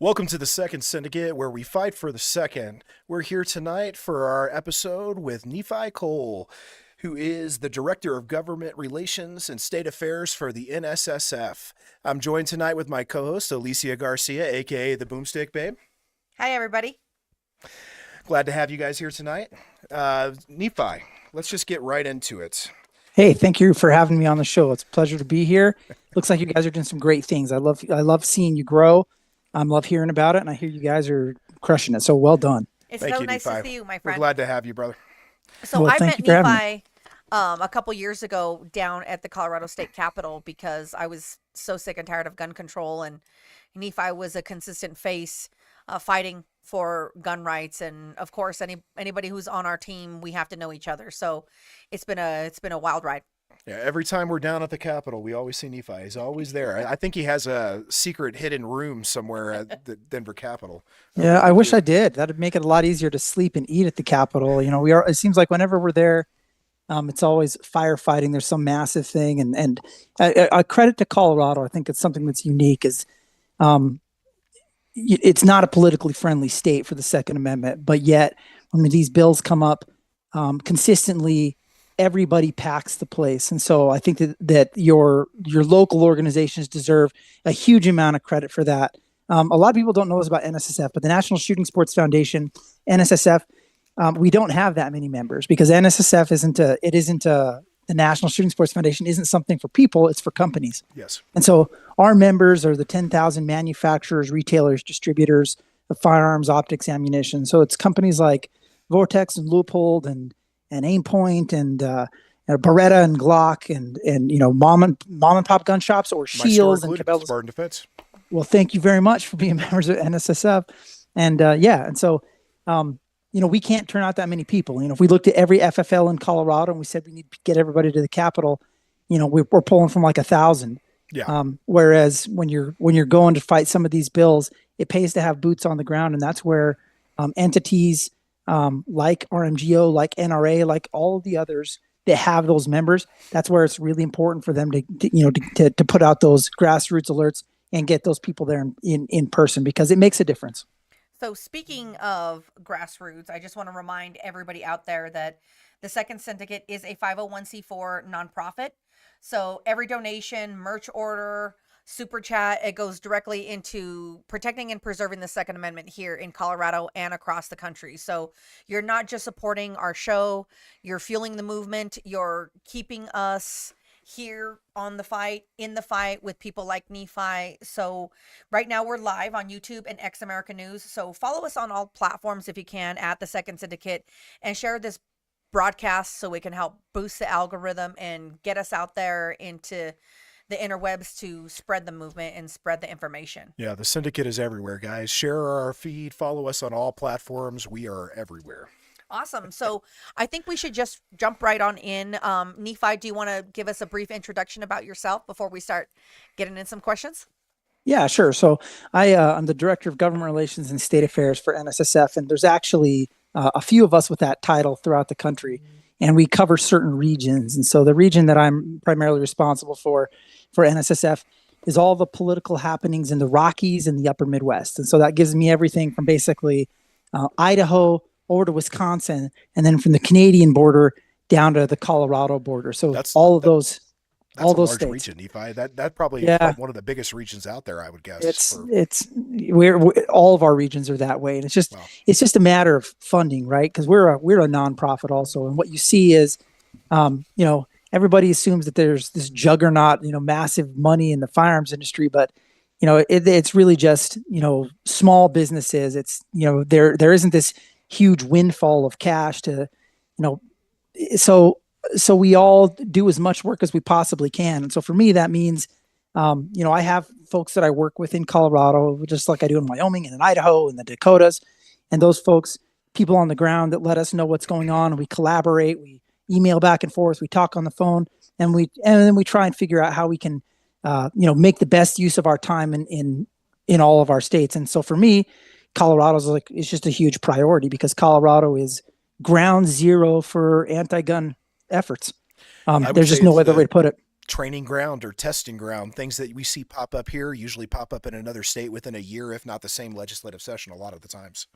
Welcome to the Second Syndicate, where we fight for the second. We're here tonight for our episode with Nephi Cole, who is the Director of Government Relations and State Affairs for the NSSF. I'm joined tonight with my co-host, Alicia Garcia, aka the Boomstick Babe. Hi, everybody. Glad to have you guys here tonight. Nephi, let's just get right into it. Hey, thank you for having me on the show. It's a pleasure to be here. Looks like you guys are doing some great things. I love seeing you grow. I love hearing about it, and I hear you guys are crushing it. So well done. It's Thank so you, nice Nephi. to see you, my We're friend. glad to have you, brother. So Well, I thank met you for having me. Nephi a couple years ago down at the Colorado State Capitol because I was so sick and tired of gun control, and Nephi was a consistent face fighting for gun rights. And of course, anybody who's on our team, we have to know each other. So it's been a wild ride. Yeah, every time we're down at the Capitol, we always see Nephi. He's always there. I think he has a secret hidden room somewhere at the Denver Capitol. Yeah, I wish I did. That'd make it a lot easier to sleep and eat at the Capitol. You know, it seems like whenever we're there, it's always firefighting. There's some massive thing, and a credit to Colorado. I think it's something that's unique. It's not a politically friendly state for the Second Amendment, but yet when these bills come up consistently, everybody packs the place. And so I think that your local organizations deserve a huge amount of credit for that. A lot of people don't know this about NSSF, but the National Shooting Sports Foundation, NSSF, we don't have that many members because NSSF the National Shooting Sports Foundation isn't something for people, it's for companies. Yes. And so our members are the 10,000 manufacturers, retailers, distributors of firearms, optics, ammunition. So it's companies like Vortex and Leupold and Aimpoint and Beretta and Glock and mom and pop gun shops or Shields and Cabela's. Spartan Defense. Well, thank you very much for being members of NSSF. And so we can't turn out that many people. If we looked at every FFL in Colorado and we said we need to get everybody to the Capitol, we're pulling from like 1,000. Yeah. Whereas when you're going to fight some of these bills, it pays to have boots on the ground, and that's where entities like RMGO, like NRA, like all of the others that have those members, that's where it's really important for them to put out those grassroots alerts and get those people there in person because it makes a difference. So speaking of grassroots, I just want to remind everybody out there that the Second Syndicate is a 501c4 nonprofit. So every donation, merch order, super chat, it goes directly into protecting and preserving the Second Amendment here in Colorado and across the country. So you're not just supporting our show, you're fueling the movement, you're keeping us here on the fight, in the fight with people like Nephi. So right now we're live on YouTube and X America News. So follow us on all platforms if you can at the Second Syndicate and share this broadcast so we can help boost the algorithm and get us out there into the interwebs to spread the movement and spread the information. Yeah, the Syndicate is everywhere, guys. Share our feed, follow us on all platforms. We are everywhere. Awesome. So I think we should just jump right on in. Nephi, do you want to give us a brief introduction about yourself before we start getting in some questions? Yeah, sure. So I'm the Director of Government Relations and State Affairs for NSSF, and there's actually a few of us with that title throughout the country, and we cover certain regions. And so the region that I'm primarily responsible for NSSF is all the political happenings in the Rockies and the Upper Midwest. And so that gives me everything from basically Idaho over to Wisconsin, and then from the Canadian border down to the Colorado border. So That's those a large states. region, Nephi. That probably Yeah. is one of the biggest regions out there, I would guess. We're all of our regions are that way, and it's just a matter of funding, right? Because we're a nonprofit also, and what you see is, everybody assumes that there's this juggernaut, massive money in the firearms industry, but it's really just small businesses. It's there isn't this huge windfall of cash to so we all do as much work as we possibly can. And so for me, that means, I have folks that I work with in Colorado, just like I do in Wyoming and in Idaho and the Dakotas. And those folks, people on the ground that let us know what's going on. And we collaborate, we email back and forth, we talk on the phone, and then we try and figure out how we can, make the best use of our time in all of our states. And so for me, Colorado's it's just a huge priority because Colorado is ground zero for anti-gun efforts. There's just no other way to put it. training ground or testing ground. Things that we see pop up here usually pop up in another state within a year, if not the same legislative session a lot of the times.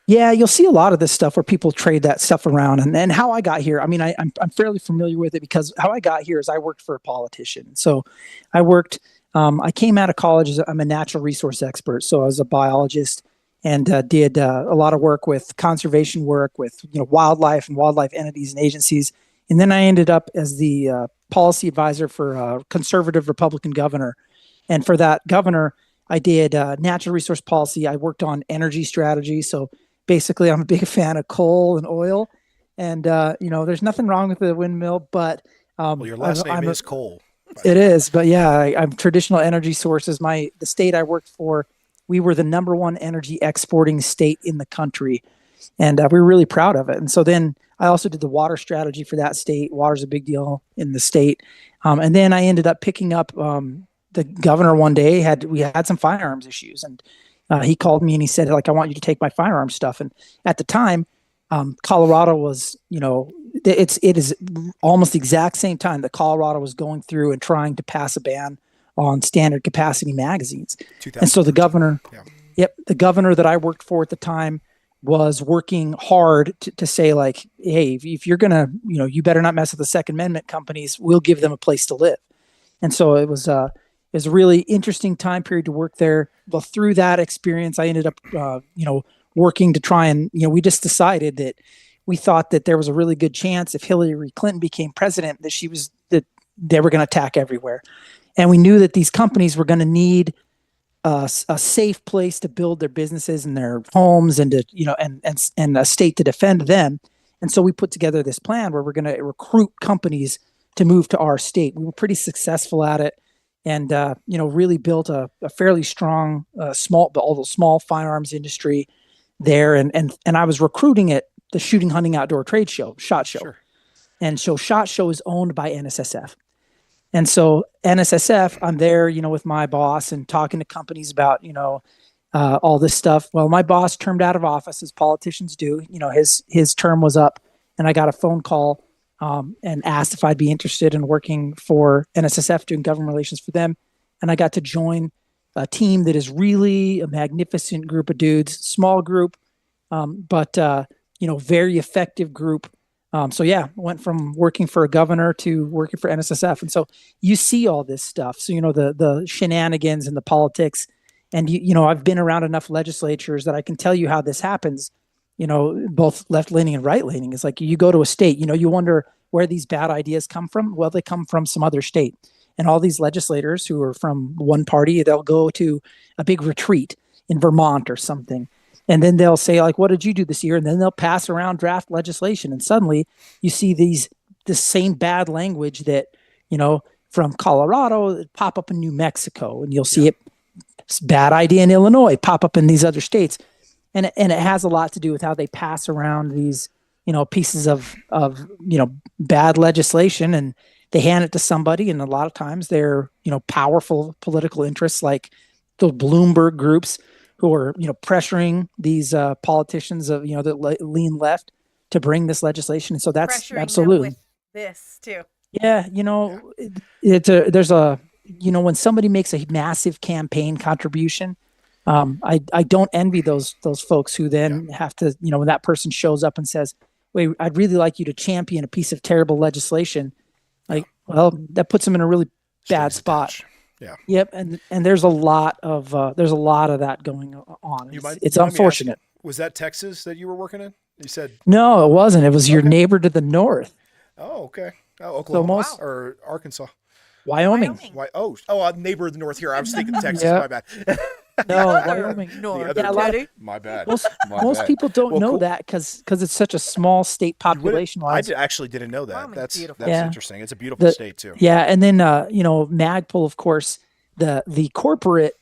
Yeah, you'll see a lot of this stuff where people trade that stuff around. And how I got here, I mean, I'm fairly familiar with it because how I got here is I worked for a politician. So I came out of college, I'm a natural resource expert. So I was a biologist and did a lot of work with conservation work with, wildlife and wildlife entities and agencies. And then I ended up as the policy advisor for a conservative Republican governor. And for that governor, I did natural resource policy. I worked on energy strategy. So basically, I'm a big fan of coal and oil, and there's nothing wrong with the windmill, but well, your last name is Cole. It is, but yeah, I'm traditional energy sources. The state I worked for, we were the number one energy exporting state in the country, and we were really proud of it. And so then I also did the water strategy for that state. Water's a big deal in the state, and then I ended up picking up the governor one day. We had some firearms issues, and he called me and he said, like, I want you to take my firearm stuff. And at the time, Colorado was, it is almost the exact same time that Colorado was going through and trying to pass a ban on standard capacity magazines. And so the governor, the governor that I worked for at the time was working hard to say, like, hey, if you're going to, you better not mess with the Second Amendment companies. We'll give them a place to live. And so it was a really interesting time period to work there. But through that experience, I ended up, working to try and, we just decided that we thought that there was a really good chance if Hillary Clinton became president that they were going to attack everywhere. And we knew that these companies were going to need a safe place to build their businesses and their homes and to, and a state to defend them. And so we put together this plan where we're going to recruit companies to move to our state. We were pretty successful at it. And, really built a fairly strong, small firearms industry there. And I was recruiting at the Shooting, Hunting, Outdoor Trade Show, SHOT Show. Sure. And so SHOT Show is owned by NSSF. And so NSSF, I'm there, with my boss and talking to companies about, all this stuff. Well, my boss termed out of office, as politicians do. His term was up, and I got a phone call and asked if I'd be interested in working for NSSF, doing government relations for them. And I got to join a team that is really a magnificent group of dudes, small group, but very effective group. Went from working for a governor to working for NSSF. And so you see all this stuff. So, the shenanigans and the politics. And, I've been around enough legislatures that I can tell you how this happens. Both left-leaning and right-leaning. It's like you go to a state, you wonder where these bad ideas come from. Well, they come from some other state. And all these legislators who are from one party, they'll go to a big retreat in Vermont or something. And then they'll say, like, what did you do this year? And then they'll pass around draft legislation. And suddenly you see this same bad language that, from Colorado pop up in New Mexico. And you'll see it's bad idea in Illinois pop up in these other states. And it has a lot to do with how they pass around these, pieces of bad legislation, and they hand it to somebody. And a lot of times they're, powerful political interests like the Bloomberg groups who are, pressuring these politicians of, that lean left to bring this legislation. And so that's pressuring absolutely them with this too. Yeah. There's when somebody makes a massive campaign contribution, I don't envy those folks who then have to, when that person shows up and says, wait, I'd really like you to champion a piece of terrible legislation. Like, well, that puts them in a really bad spot. Yeah. Yep. And there's a lot of that going on. It's unfortunate. Was that Texas that you were working in? You said no, it wasn't. It was your neighbor to the north. Oh, okay. Oh, Oklahoma or Arkansas. Wyoming. Neighbor of the north here. I was thinking Texas. My bad. No, Wyoming. My bad. Most people don't know that because it's such a small state population. I actually didn't know that. That's interesting. It's a beautiful state too. Yeah, and then Magpul, of course, the corporate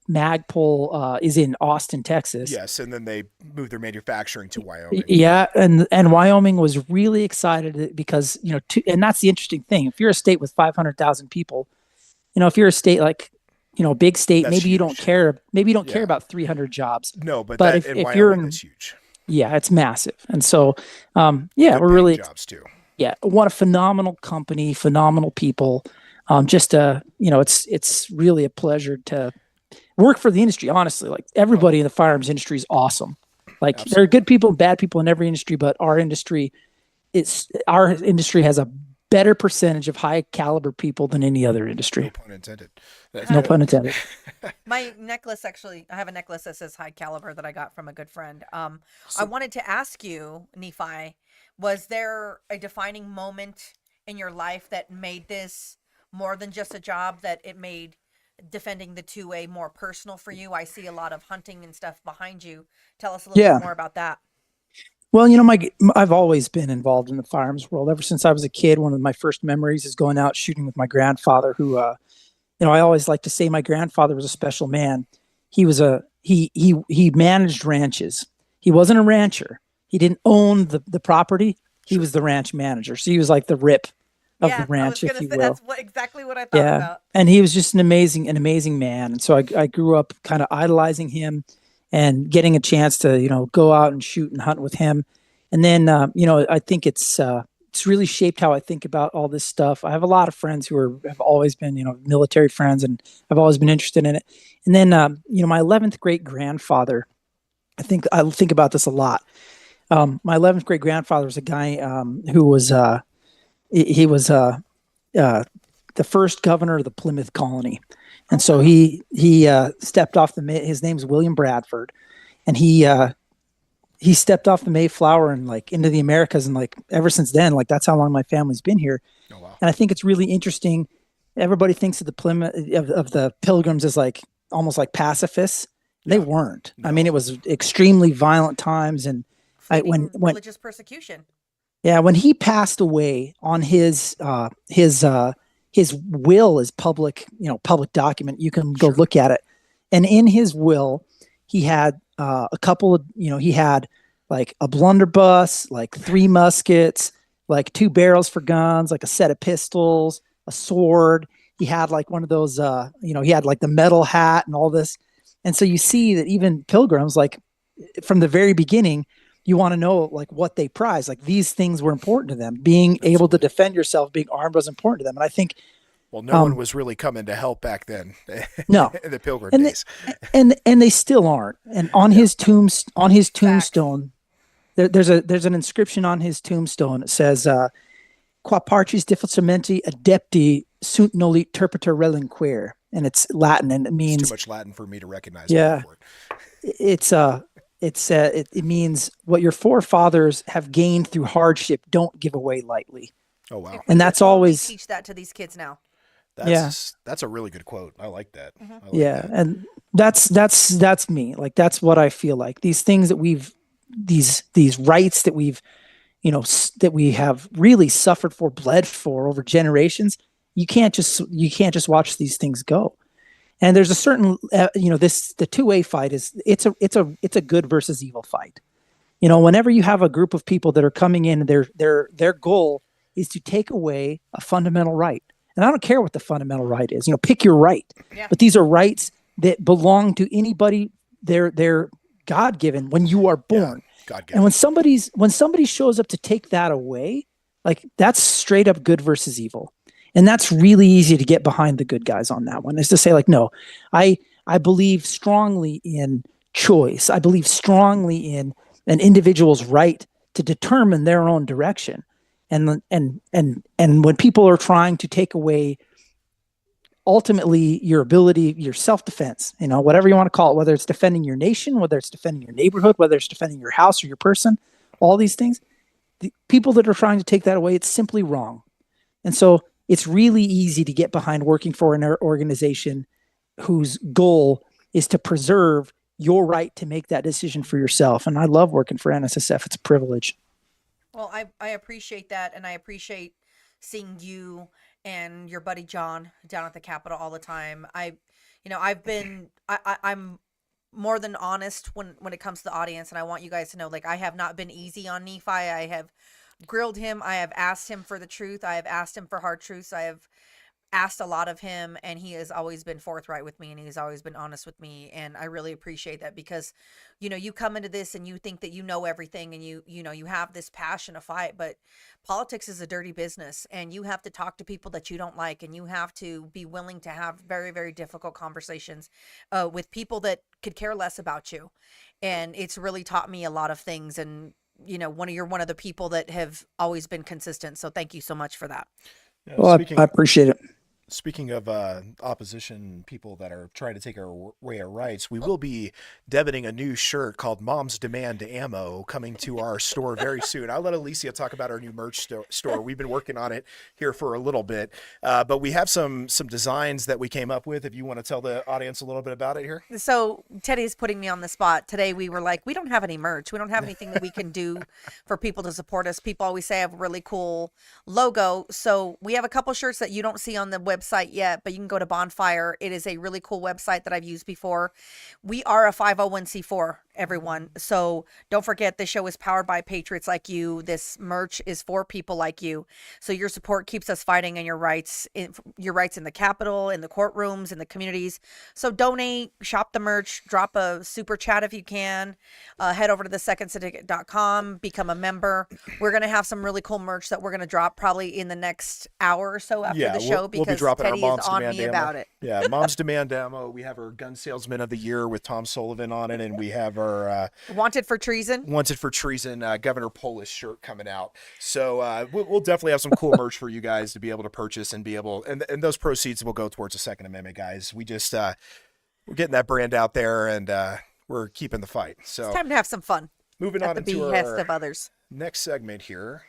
Magpul is in Austin, Texas. Yes, and then they moved their manufacturing to Wyoming. Yeah, and Wyoming was really excited because and that's the interesting thing. If you're a state with 500,000 people, if you're a state like big state, that's maybe huge. You don't care. Maybe you don't care about 300 jobs. No, but if you're in, it's huge. Yeah, it's massive. And so, we're really jobs too. Yeah, what a phenomenal company, phenomenal people. It's really a pleasure to work for the industry. Honestly, like everybody in the firearms industry is awesome. Like there are good people and bad people in every industry, but our industry has a better percentage of high caliber people than any other industry. No pun intended. No pun intended. My necklace, actually, I have a necklace that says high caliber that I got from a good friend. I wanted to ask you, Nephi, was there a defining moment in your life that made this more than just a job, that it made defending the 2A more personal for you? I see a lot of hunting and stuff behind you. Tell us a little bit more about that. Well, I've always been involved in the firearms world ever since I was a kid. One of my first memories is going out shooting with my grandfather, who, I always like to say my grandfather was a special man. He managed ranches. He wasn't a rancher. He didn't own the property. He was the ranch manager. So he was like the rip of the ranch, if you will. That's exactly what I thought about. And he was just an amazing man. And so I grew up kind of idolizing him and getting a chance to, go out and shoot and hunt with him. And then, I think it's really shaped how I think about all this stuff. I have a lot of friends who have always been, military friends, and I've always been interested in it. And then, my 11th great grandfather, I think about this a lot. My 11th great grandfather was a guy who was, he was the first governor of the Plymouth colony. And so he stepped off his name's William Bradford, and he stepped off the Mayflower and into the Americas. And ever since then, that's how long my family's been here. Oh, wow. And I think it's really interesting. Everybody thinks of the Plymouth of the Pilgrims as almost like pacifists. They weren't. No. I mean, it was extremely violent times. And when religious persecution. Yeah. When he passed away, on his will is public document. You can go look at it. And in his will, he had a couple of, he had a blunderbuss, 3 muskets, 2 barrels for guns, a set of pistols, a sword. He had one of those, he had the metal hat and all this. And so you see that even pilgrims, from the very beginning, you want to know what they prize. These things were important to them. Being able to defend yourself, being armed was important to them. And I think, well, no one was really coming to help back then. No, in the Pilgrim days, and they still aren't. And on his tombstone, there's an inscription on his tombstone. It says, "Qua parcis difficilmente adepti sunt noli terpiter relinquere," and it's Latin, and it means it's too much Latin for me to recognize. Yeah, it means what your forefathers have gained through hardship, don't give away lightly. Oh, wow. And that's always teach that to these kids now. That's a really good quote. I like that. Mm-hmm. And that's me. That's what I feel like. These things that these rights that that we have really suffered for, bled for over generations. You can't just watch these things go. And there's a certain, the 2A fight it's a good versus evil fight. Whenever you have a group of people that are coming in, their goal is to take away a fundamental right. And I don't care what the fundamental right is, pick your right. Yeah. But these are rights that belong to anybody. They're God-given when you are born. Yeah, God-given. And when somebody shows up to take that away, that's straight up good versus evil. And that's really easy to get behind the good guys on that one, is to say no, I believe strongly in choice. I believe strongly in an individual's right to determine their own direction. And when people are trying to take away ultimately your ability, your self-defense, whatever you want to call it, whether it's defending your nation, whether it's defending your neighborhood, whether it's defending your house or your person, all these things, the people that are trying to take that away, it's simply wrong. And so it's really easy to get behind working for an organization whose goal is to preserve your right to make that decision for yourself. And I love working for NSSF. It's a privilege. Well, I appreciate that, and I appreciate seeing you and your buddy John down at the Capitol all the time. I'm more than honest when it comes to the audience, and I want you guys to know, I have not been easy on Nephi. I have grilled him. I have asked him for the truth. I have asked him for hard truths. I have asked a lot of him, and he has always been forthright with me, and he's always been honest with me, and I really appreciate that, because you come into this and you think that you know everything, and you have this passion to fight, but politics is a dirty business, and you have to talk to people that you don't like, and you have to be willing to have very, very difficult conversations with people that could care less about you. And it's really taught me a lot of things, and you're one of the people that have always been consistent, so thank you so much for that. Yeah, Well, I appreciate it. Speaking of opposition, people that are trying to take away our rights, we will be debuting a new shirt called Mom's Demand Ammo coming to our store very soon. I'll let Alicia talk about our new merch store. We've been working on it here for a little bit, but we have some designs that we came up with. If you want to tell the audience a little bit about it here. So Teddy is putting me on the spot. Today we were like, we don't have any merch. We don't have anything that we can do for people to support us. People always say I have a really cool logo. So we have a couple shirts that you don't see on the website yet, but you can go to Bonfire. It is a really cool website that I've used before. We are a 501c4, everyone. So don't forget, this show is powered by patriots like you. This merch is for people like you. So your support keeps us fighting in your rights in the Capitol, in the courtrooms, in the communities. So donate, shop the merch, drop a super chat if you can. Head over to thesecondsyndicate.com, become a member. We're going to have some really cool merch that we're going to drop probably in the next hour or so after the show, because Teddy is on me about it. Yeah, Mom's Demand Ammo. We have our Gun Salesman of the Year with Tom Sullivan on it, and we have our Wanted for Treason Governor Polis shirt coming out. So we'll definitely have some cool merch for you guys to be able to purchase and be able, and those proceeds will go towards the Second Amendment, guys. We just we're getting that brand out there, and we're keeping the fight. So it's time to have some fun. Moving on at the into behest our of others. Next segment here,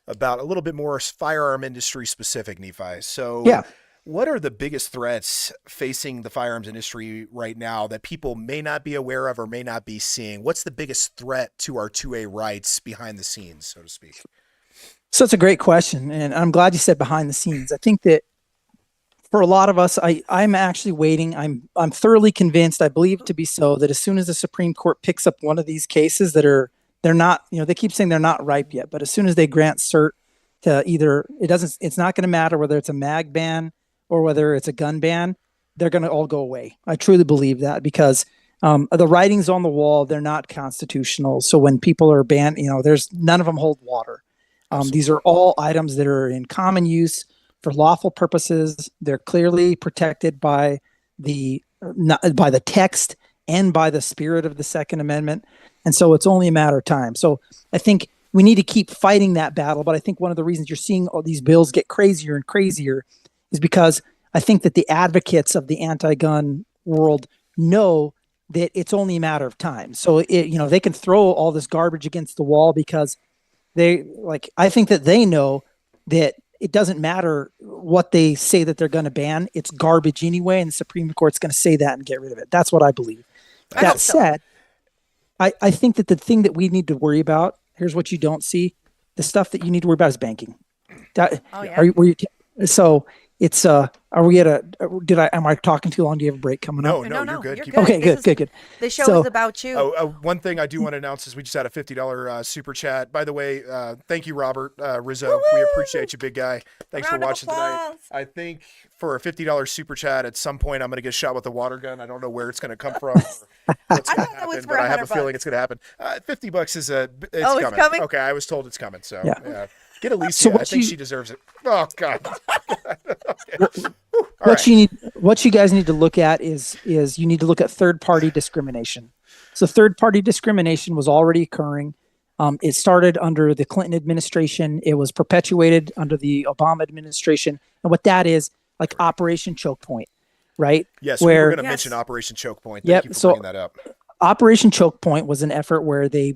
about a little bit more firearm industry specific, Nephi. So Yeah. What are the biggest threats facing the firearms industry right now that people may not be aware of or may not be seeing? What's the biggest threat to our 2A rights behind the scenes, so to speak? So it's a great question, and I'm glad you said behind the scenes. I think that for a lot of us, I'm actually waiting. I'm thoroughly convinced, I believe to be so, that as soon as the Supreme Court picks up one of these cases they're not, they keep saying they're not ripe yet, but as soon as they grant cert to either, it's not going to matter whether it's a mag ban or whether it's a gun ban, they're going to all go away. I truly believe that, because the writings on the wall, they're not constitutional. So when people are banned, there's none of them hold water. These are all items that are in common use for lawful purposes. They're clearly protected by the text and by the spirit of the Second Amendment. And so it's only a matter of time. So I think we need to keep fighting that battle. But I think one of the reasons you're seeing all these bills get crazier and crazier is because I think that the advocates of the anti-gun world know that it's only a matter of time. So they can throw all this garbage against the wall because I think that they know that it doesn't matter what they say that they're going to ban. It's garbage anyway, and the Supreme Court's going to say that and get rid of it. That's what I believe. That said, I think that the thing that we need to worry about, here's what you don't see. The stuff that you need to worry about is banking. So it's am I talking too long? Do you have a break coming up? No, you're good. Okay, good. The show is about you. One thing I do want to announce is we just had a $50 super chat. By the way, thank you, Robert Rizzo. Woo-hoo! We appreciate you, big guy. Thanks Round for of watching tonight. applause. I think for a $50 super chat, at some point I'm going to get shot with a water gun. I don't know where it's going to come from. What's going to happen, but I have a feeling it's going to happen. $50 is it's coming. Okay, I was told it's coming. So yeah. Get Alicia. I think she deserves it. Oh God. Okay. What you guys need to look at is you need to look at third-party discrimination. So third-party discrimination was already occurring. It started under the Clinton administration. It was perpetuated under the Obama administration. And what that is, like Operation Choke Point, right? Yes, we were going to mention Operation Choke Point. Thank you for bringing that up. Operation Choke Point was an effort where they,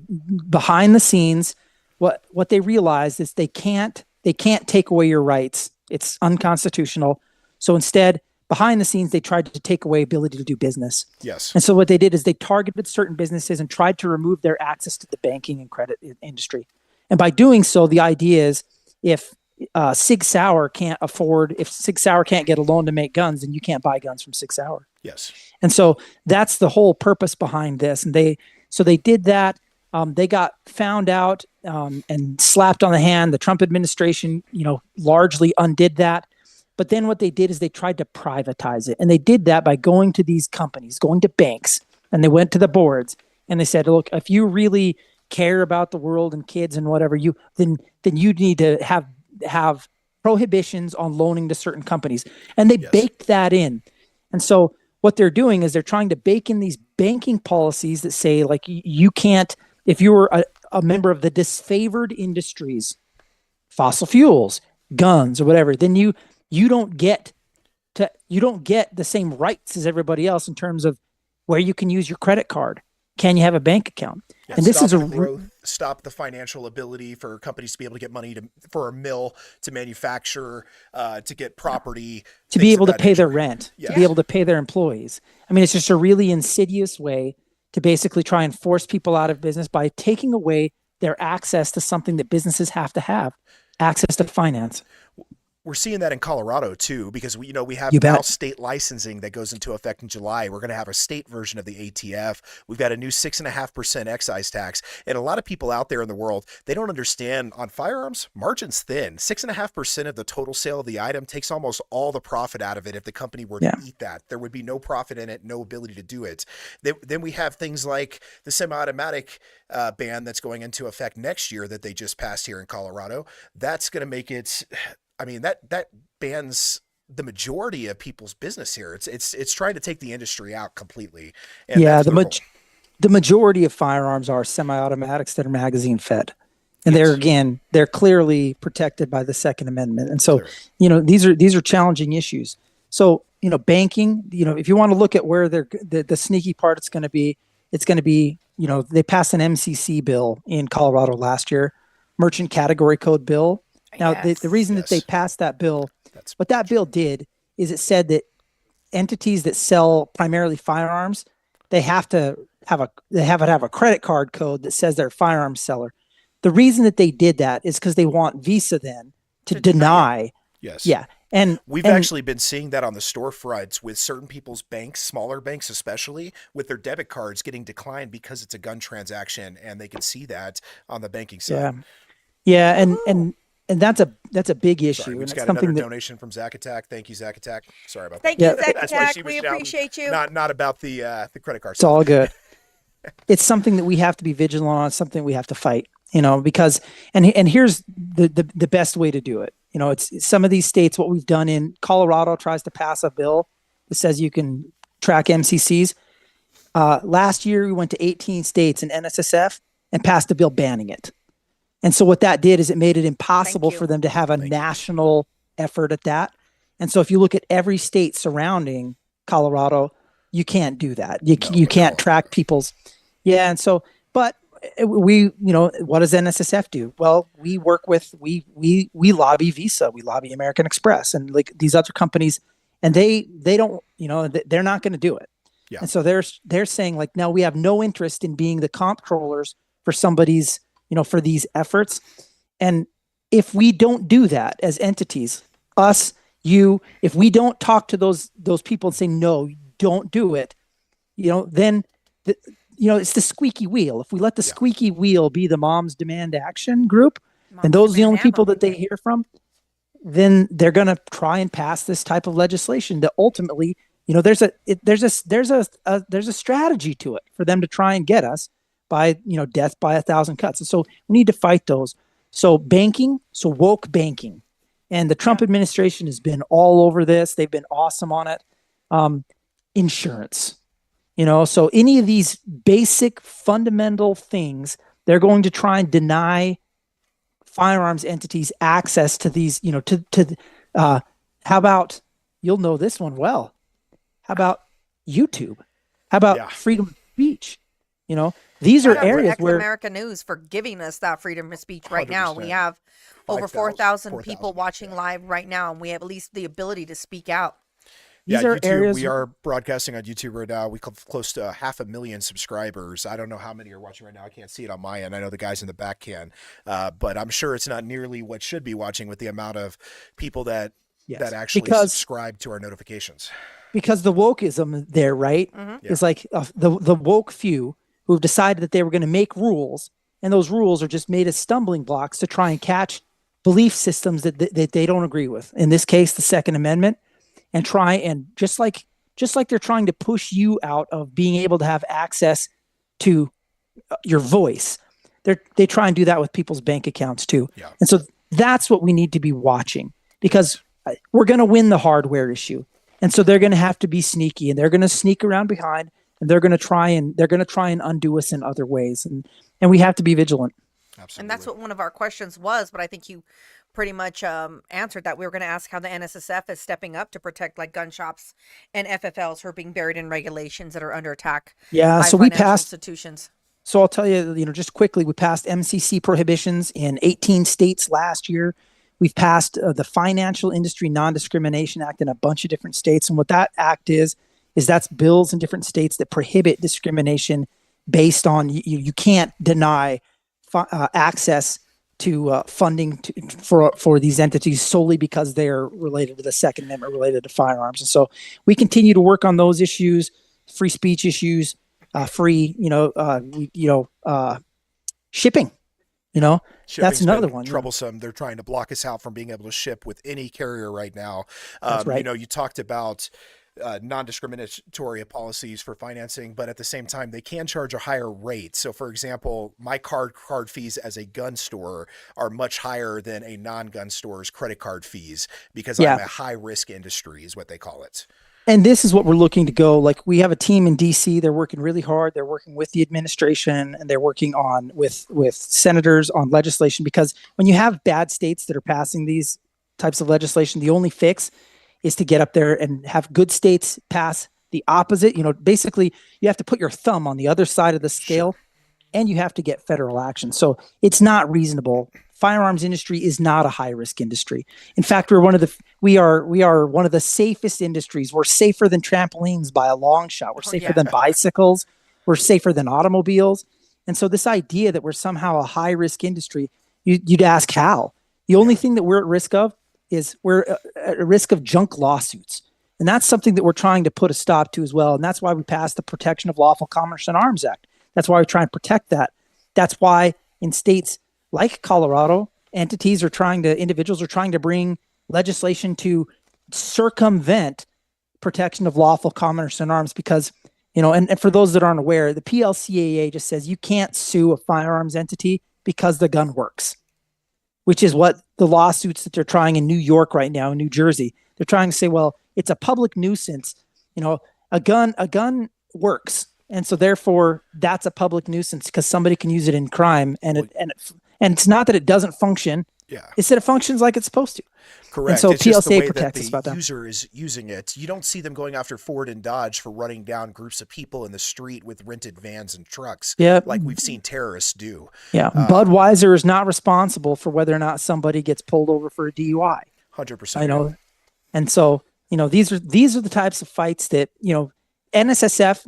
behind the scenes, what they realized is they can't take away your rights. It's unconstitutional. So instead, behind the scenes, they tried to take away ability to do business. Yes. And so what they did is they targeted certain businesses and tried to remove their access to the banking and credit industry. And by doing so, the idea is if Sig Sauer can't get a loan to make guns, then you can't buy guns from Sig Sauer. Yes. And so that's the whole purpose behind this. And they did that. They got found out and slapped on the hand. The Trump administration, largely undid that. But then what they did is they tried to privatize it. And they did that by going to these companies, going to banks, and they went to the boards and they said, look, if you really care about the world and kids and whatever, then you need to have prohibitions on loaning to certain companies. And they baked that in. And so what they're doing is they're trying to bake in these banking policies that say, like, you can't, if you were a member of the disfavored industries, fossil fuels, guns, or whatever, then you don't get the same rights as everybody else in terms of where you can use your credit card. Can you have a bank account? Yeah, and this is stop the financial ability for companies to be able to get money for a mill to manufacture, to get property, to be able to pay their rent, to be able to pay their employees. I mean, it's just a really insidious way to basically try and force people out of business by taking away their access to something that businesses have to have, access to finance. We're seeing that in Colorado too, because we have now state licensing that goes into effect in July. We're going to have a state version of the ATF. We've got a new 6.5% excise tax. And a lot of people out there in the world, they don't understand on firearms, margin's thin. 6.5% of the total sale of the item takes almost all the profit out of it. If the company were to eat that, there would be no profit in it, no ability to do it. Then we have things like the semi-automatic ban that's going into effect next year that they just passed here in Colorado. That's going to make it, I mean, that bans the majority of people's business here. It's trying to take the industry out completely. And the majority of firearms are semi-automatics that are magazine fed. And they're clearly protected by the Second Amendment. And so, these are challenging issues. So, banking, if you want to look at where the sneaky part it's going to be, they passed an MCC bill in Colorado last year, merchant category code bill. Now, the reason that they passed that bill, what that bill did is it said that entities that sell primarily firearms, they have to have a credit card code that says they're a firearms seller. The reason that they did that is because they want Visa then to deny. Yes. Yeah. And we've actually been seeing that on the storefronts with certain people's banks, smaller banks especially, with their debit cards getting declined because it's a gun transaction, and they can see that on the banking side. Yeah. And that's a big issue. Sorry, we just got another donation from Zack Attack. Thank you, Zack Attack. Sorry about that. Thank you, Zack Attack. We appreciate you. Not about the credit card. It's all good. It's something that we have to be vigilant on. It's something we have to fight. Because and here's the best way to do it. It's some of these states. What we've done in Colorado tries to pass a bill that says you can track MCCs. Last year we went to 18 states and NSSF and passed a bill banning it. And so what that did is it made it impossible for them to have a national effort at that. And so if you look at every state surrounding Colorado, you can't do that. You can't track people's. Yeah. And so, but what does NSSF do? Well, we work with, we lobby Visa, we lobby American Express and like these other companies, and they don't, they're not going to do it. Yeah. And so they're saying like, no, we have no interest in being the comptrollers for somebody's, for these efforts. And if we don't do that as entities, us, you, if we don't talk to those people and say, no, don't do it, then, it's the squeaky wheel. If we let the squeaky wheel be the Moms Demand Action group, and those are the only people that they hear from, then they're going to try and pass this type of legislation that ultimately, there's a strategy to it for them to try and get us by, death by 1,000 cuts. And so we need to fight those. So woke banking. And the Trump administration has been all over this. They've been awesome on it. Insurance, so any of these basic fundamental things, they're going to try and deny firearms entities access to these, how about, you'll know this one well. How about YouTube? How about freedom of speech? These are areas where America News for giving us that freedom of speech right now. We have over 4,000 people watching live right now, and we have at least the ability to speak out. These are YouTube, areas we are broadcasting on YouTube right now. We have close to 500,000 subscribers. I don't know how many are watching right now. I can't see it on my end. I know the guys in the back can, but I'm sure it's not nearly what should be watching with the amount of people that actually subscribe to our notifications. Because the wokeism there, right, is like the woke few who have decided that they were going to make rules, and those rules are just made as stumbling blocks to try and catch belief systems that they don't agree with. In this case, the Second Amendment, and try and just like they're trying to push you out of being able to have access to your voice, they try and do that with people's bank accounts too. Yeah. And so that's what we need to be watching, because we're going to win the hardware issue. And so they're going to have to be sneaky, and they're going to sneak around behind, and they're going to try and undo us in other ways. And we have to be vigilant. Absolutely. And that's what one of our questions was, but I think you pretty much answered that. We were going to ask how the NSSF is stepping up to protect like gun shops and FFLs who are being buried in regulations that are under attack. Yeah, by so we financial passed institutions. So I'll tell you, just quickly, we passed MCC prohibitions in 18 states last year. We've passed the Financial Industry Non-Discrimination Act in a bunch of different states. And what that act is that's bills in different states that prohibit discrimination based on you can't deny access to funding for these entities solely because they're related to the Second Amendment, related to firearms. And so we continue to work on those issues, free speech issues, shipping. That's another one. Troublesome. They're trying to block us out from being able to ship with any carrier right now. That's right. You talked about non-discriminatory policies for financing, but at the same time, they can charge a higher rate. So, for example, my card fees as a gun store are much higher than a non-gun store's credit card fees because I'm a high-risk industry, is what they call it. And this is what we're looking to go. Like, we have a team in DC. They're working really hard. They're working with the administration, and they're working on with senators on legislation, because when you have bad states that are passing these types of legislation, the only fix is to get up there and have good states pass the opposite. Basically, you have to put your thumb on the other side of the scale, and you have to get federal action. So it's not reasonable. Firearms industry is not a high risk industry. In fact, we are one of the safest industries. We're safer than trampolines by a long shot. We're safer than bicycles. We're safer than automobiles. And so this idea that we're somehow a high risk industry, you'd ask how. The only thing that we're at risk of is we're at risk of junk lawsuits. And that's something that we're trying to put a stop to as well. And that's why we passed the Protection of Lawful Commerce in Arms Act. That's why we try and protect that. That's why in states like Colorado, individuals are trying to bring legislation to circumvent protection of lawful commerce in arms, because, and for those that aren't aware, the PLCAA just says you can't sue a firearms entity because the gun works, which is what the lawsuits that they're trying in New York right now, in New Jersey, they're trying to say, well, it's a public nuisance. A gun works. And so therefore that's a public nuisance because somebody can use it in crime, and it's not that it doesn't function. Yeah. It's that it functions like it's supposed to. Correct. And so it's just the PLCA way protects that us about the that. user is using it. You don't see them going after Ford and Dodge for running down groups of people in the street with rented vans and trucks. Yep. Like we've seen terrorists do. Yeah. Budweiser is not responsible for whether or not somebody gets pulled over for a DUI. 100%. I know. And so, these are the types of fights that, NSSF,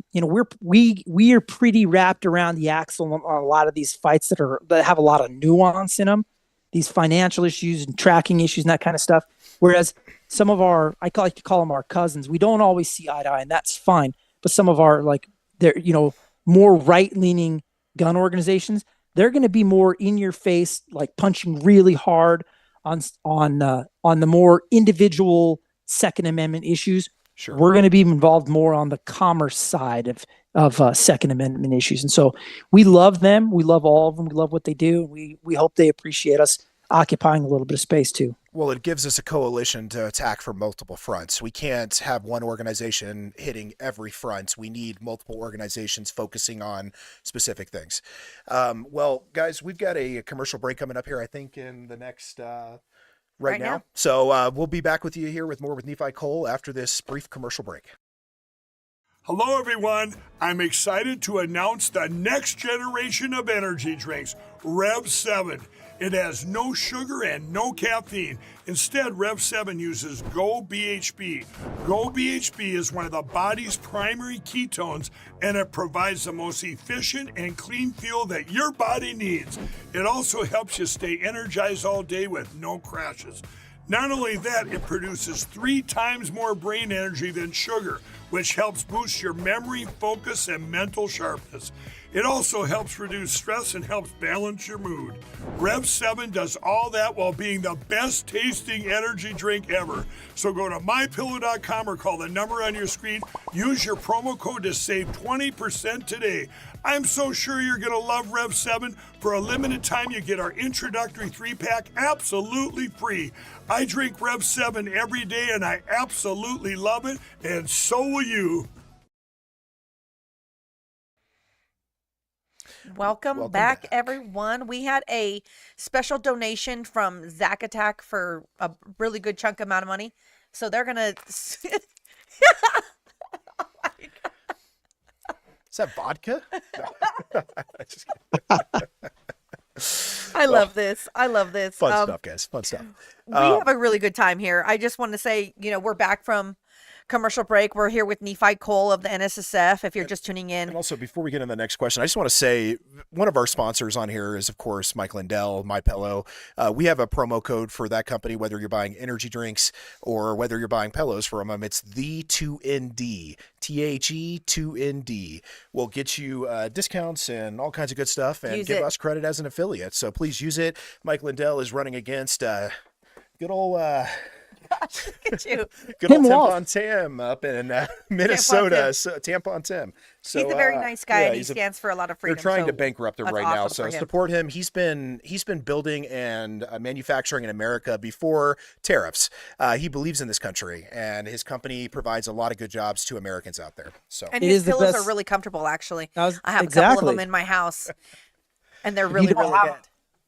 we are pretty wrapped around the axle on a lot of these fights that have a lot of nuance in them, these financial issues and tracking issues and that kind of stuff. Whereas some of I like to call them our cousins, we don't always see eye to eye, and that's fine. But some of our more right-leaning gun organizations, they're going to be more in your face, like punching really hard on the more individual Second Amendment issues. Sure. We're going to be involved more on the commerce side of Second Amendment issues. And so we love them. We love all of them. We love what they do. We hope they appreciate us occupying a little bit of space too. Well, it gives us a coalition to attack from multiple fronts. We can't have one organization hitting every front. We need multiple organizations focusing on specific things. Well, guys, we've got a commercial break coming up here, I think, in the next... Right now. So we'll be back with you here with more with Nephi Cole after this brief commercial break. Hello, everyone. I'm excited to announce the next generation of energy drinks, Rev 7. It has no sugar and no caffeine. Instead, Rev 7 uses Go BHB. Go BHB is one of the body's primary ketones, and it provides the most efficient and clean fuel that your body needs. It also helps you stay energized all day with no crashes. Not only that, it produces 3 times more brain energy than sugar, which helps boost your memory, focus, and mental sharpness. It also helps reduce stress and helps balance your mood. Rev 7 does all that while being the best tasting energy drink ever. So go to mypillow.com or call the number on your screen. Use your promo code to save 20% today. I'm so sure you're going to love Rev 7. For a limited time, you get our introductory 3-pack absolutely free. I drink Rev 7 every day and I absolutely love it, and so will you. Welcome back, everyone. We had a special donation from Zack Attack for a really good chunk amount of money. So they're going to... Is that vodka? Just I love this. I love this. fun stuff, guys. Fun stuff. We have a really good time here. I just want to say, we're back from commercial break. We're here with Nephi Cole of the NSSF, if you're just tuning in. And also, before we get into the next question, I just want to say one of our sponsors on here is, of course, Mike Lindell, MyPillow. We have a promo code for that company, whether you're buying energy drinks or whether you're buying pillows from them. It's the 2ND, THE 2ND. We'll get you discounts and all kinds of good stuff and give us credit as an affiliate. So please use it. Mike Lindell is running against good old... Gosh, look at you. Good old Tampon Tim up in Minnesota. Tampon Tim. So, he's a very nice guy, and he stands for a lot of freedom. They're trying to bankrupt him right now, so him. Support him. He's been building and manufacturing in America before tariffs. He believes in this country, and his company provides a lot of good jobs to Americans out there. So, and his pillows are really comfortable. Actually, I have a couple of them in my house, and they're really, really good.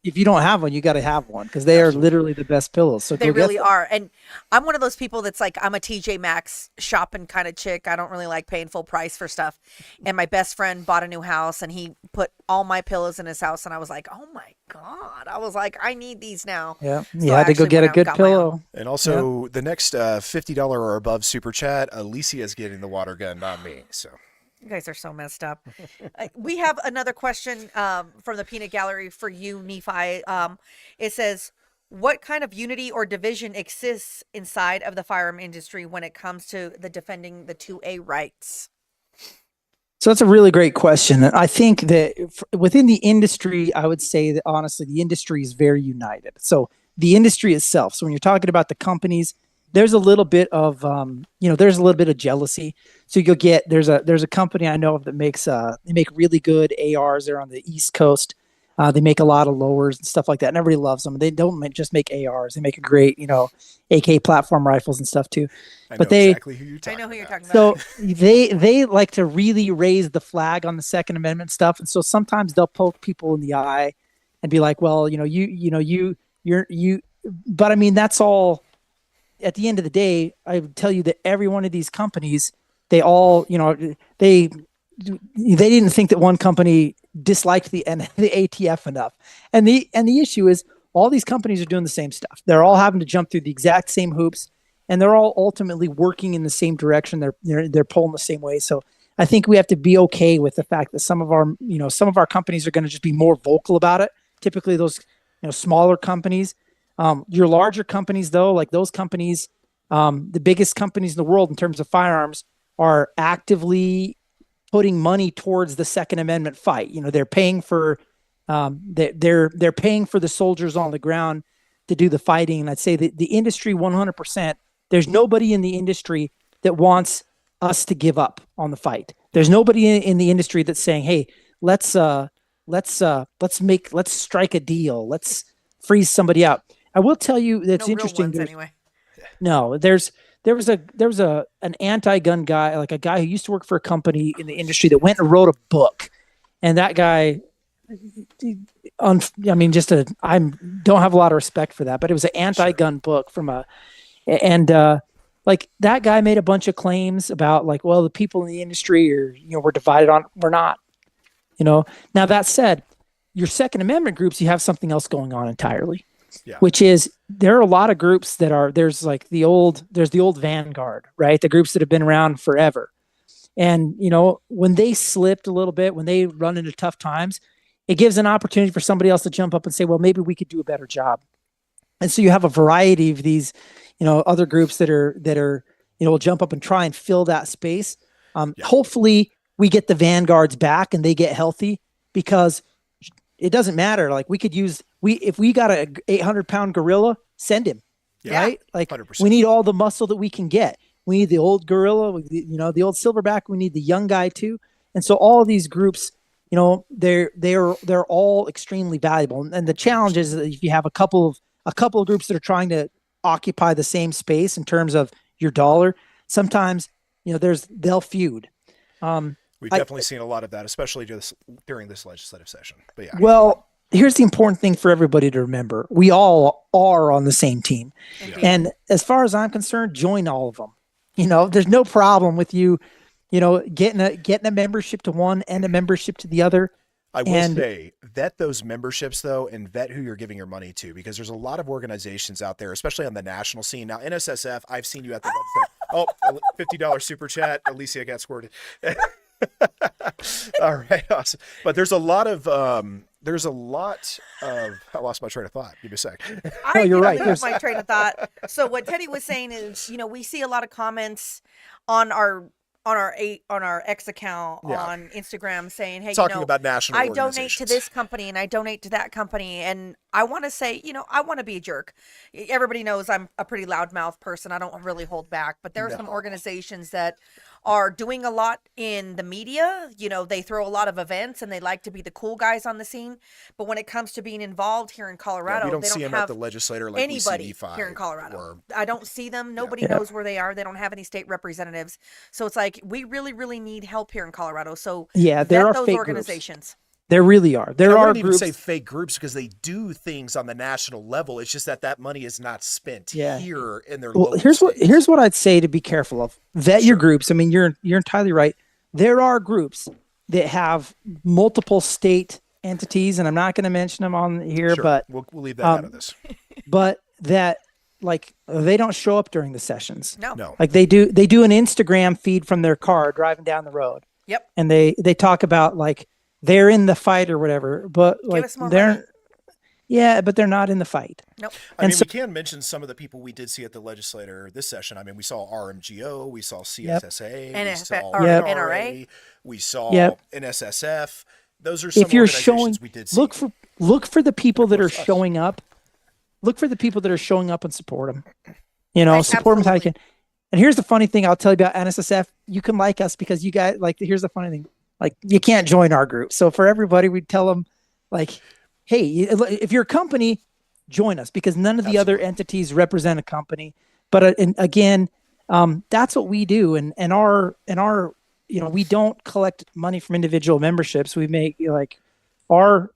If you don't have one, you got to have one because they are literally the best pillows. So they really are. And I'm one of those people that's like, I'm a TJ Maxx shopping kind of chick. I don't really like paying full price for stuff. And my best friend bought a new house and he put all my pillows in his house. And I was like, oh my God. I was like, I need these now. Yeah. You had to go get a good pillow. And also the next $50 or above super chat, Alicia is getting the water gun, not me. So. You guys are so messed up. We have another question from the Peanut Gallery for you, Nephi. It says, what kind of unity or division exists inside of the firearm industry when it comes to the defending the 2A rights? So that's a really great question. And I think that within the industry, I would say that honestly, the industry is very united. So the industry itself. So when you're talking about the companies, there's a little bit of, there's a little bit of jealousy. So you'll get, there's a company I know of that makes, they make really good ARs. They're on the East Coast. They make a lot of lowers and stuff like that. And everybody loves them. They don't just make ARs. They make a great, AK platform rifles and stuff too. I know exactly who you're talking about. So they like to really raise the flag on the Second Amendment stuff. And so sometimes they'll poke people in the eye and be like, well, but I mean, that's all. At the end of the day, I would tell you that every one of these companies, they all, they didn't think that one company disliked the ATF enough. And the issue is all these companies are doing the same stuff. They're all having to jump through the exact same hoops, and they're all ultimately working in the same direction. They're pulling the same way. So I think we have to be okay with the fact that some of our companies are going to just be more vocal about it. Typically those, smaller companies. Your larger companies, though, like those companies, the biggest companies in the world in terms of firearms, are actively putting money towards the Second Amendment fight. They're paying for they're paying for the soldiers on the ground to do the fighting. And I'd say that the industry, 100%, there's nobody in the industry that wants us to give up on the fight. There's nobody in the industry that's saying, "Hey, let's strike a deal. Let's freeze somebody out." I will tell you that's interesting. Anyway. No, there was an anti-gun guy, like a guy who used to work for a company in the industry that went and wrote a book, and that guy, I don't have a lot of respect for that, but it was an anti-gun book like that guy made a bunch of claims about like, well, the people in the industry are, we're divided on, we're not, Now that said, your Second Amendment groups, you have something else going on entirely. Yeah. Which is there are a lot of groups that are there's the old vanguard, right? The groups that have been around forever. And, when they slipped a little bit, when they run into tough times, it gives an opportunity for somebody else to jump up and say, well, maybe we could do a better job. And so you have a variety of these, other groups that are will jump up and try and fill that space. Hopefully we get the vanguards back and they get healthy, because it doesn't matter. Like we could use, if we got a 800-pound gorilla, send him, right? Like 100%. we need all the muscle that we can get. We need the old gorilla, the old silverback. We need the young guy too. And so all of these groups, they're all extremely valuable. And the challenge is that if you have a couple of groups that are trying to occupy the same space in terms of your dollar, sometimes, they'll feud. We've definitely seen a lot of that, especially during this legislative session. But yeah. Well, here's the important thing for everybody to remember. We all are on the same team. Indeed. And as far as I'm concerned, join all of them. There's no problem with you, getting a membership to one and a membership to the other. I will say, vet those memberships, though, and vet who you're giving your money to, because there's a lot of organizations out there, especially on the national scene. Now, NSSF, I've seen you at the website. Oh, $50 super chat. Alicia got squirted. All right, awesome. But there's a lot of I lost my train of thought. Give me a sec. You're right. Lose my train of thought. So what Teddy was saying is, we see a lot of comments on our X account on Instagram saying, hey, talking about national I donate to organizations. this company and I donate to that company. And I want to say, I want to be a jerk. Everybody knows I'm a pretty loudmouth person. I don't really hold back, but there are some organizations that are doing a lot in the media. They throw a lot of events and they like to be the cool guys on the scene. But when it comes to being involved here in Colorado, we don't they see don't them have at the legislature like anybody we see Nephi here in Colorado. or- I don't see them. Nobody knows where they are. They don't have any state representatives. So it's like, we really, really need help here in Colorado. So there vet are those fake organizations. groups. There really are. There I are wouldn't groups. even say fake groups, because they do things on the national level. It's just that money is not spent here in their local here's states. what I'd say to be careful of. Vet your groups. I mean, you're entirely right. There are groups that have multiple state entities, and I'm not going to mention them on here, Sure. but we'll leave that out of this. but that, like, they don't show up during the sessions. No. Like they do an Instagram feed from their car driving down the road. Yep. And they talk about, like, they're in the fight or whatever, but like us more money. but they're not in the fight. Nope. I mean, we can mention some of the people we did see at the legislature this session. I mean, we saw RMGO, we saw CSSA, we saw NRA, we saw NSSF. Those are some If you're organizations showing, we did see. look for the people that are showing up. Look for the people that are showing up and support them. Support them how you can. And here's the funny thing I'll tell you about NSSF. You can like us because you guys, like, here's the funny thing. Like, you can't join our group. So for everybody, we tell them, like, hey, if you're a company, join us, because none of the other entities represent a company. But again, that's what we do. And our we don't collect money from individual memberships. We make, like, our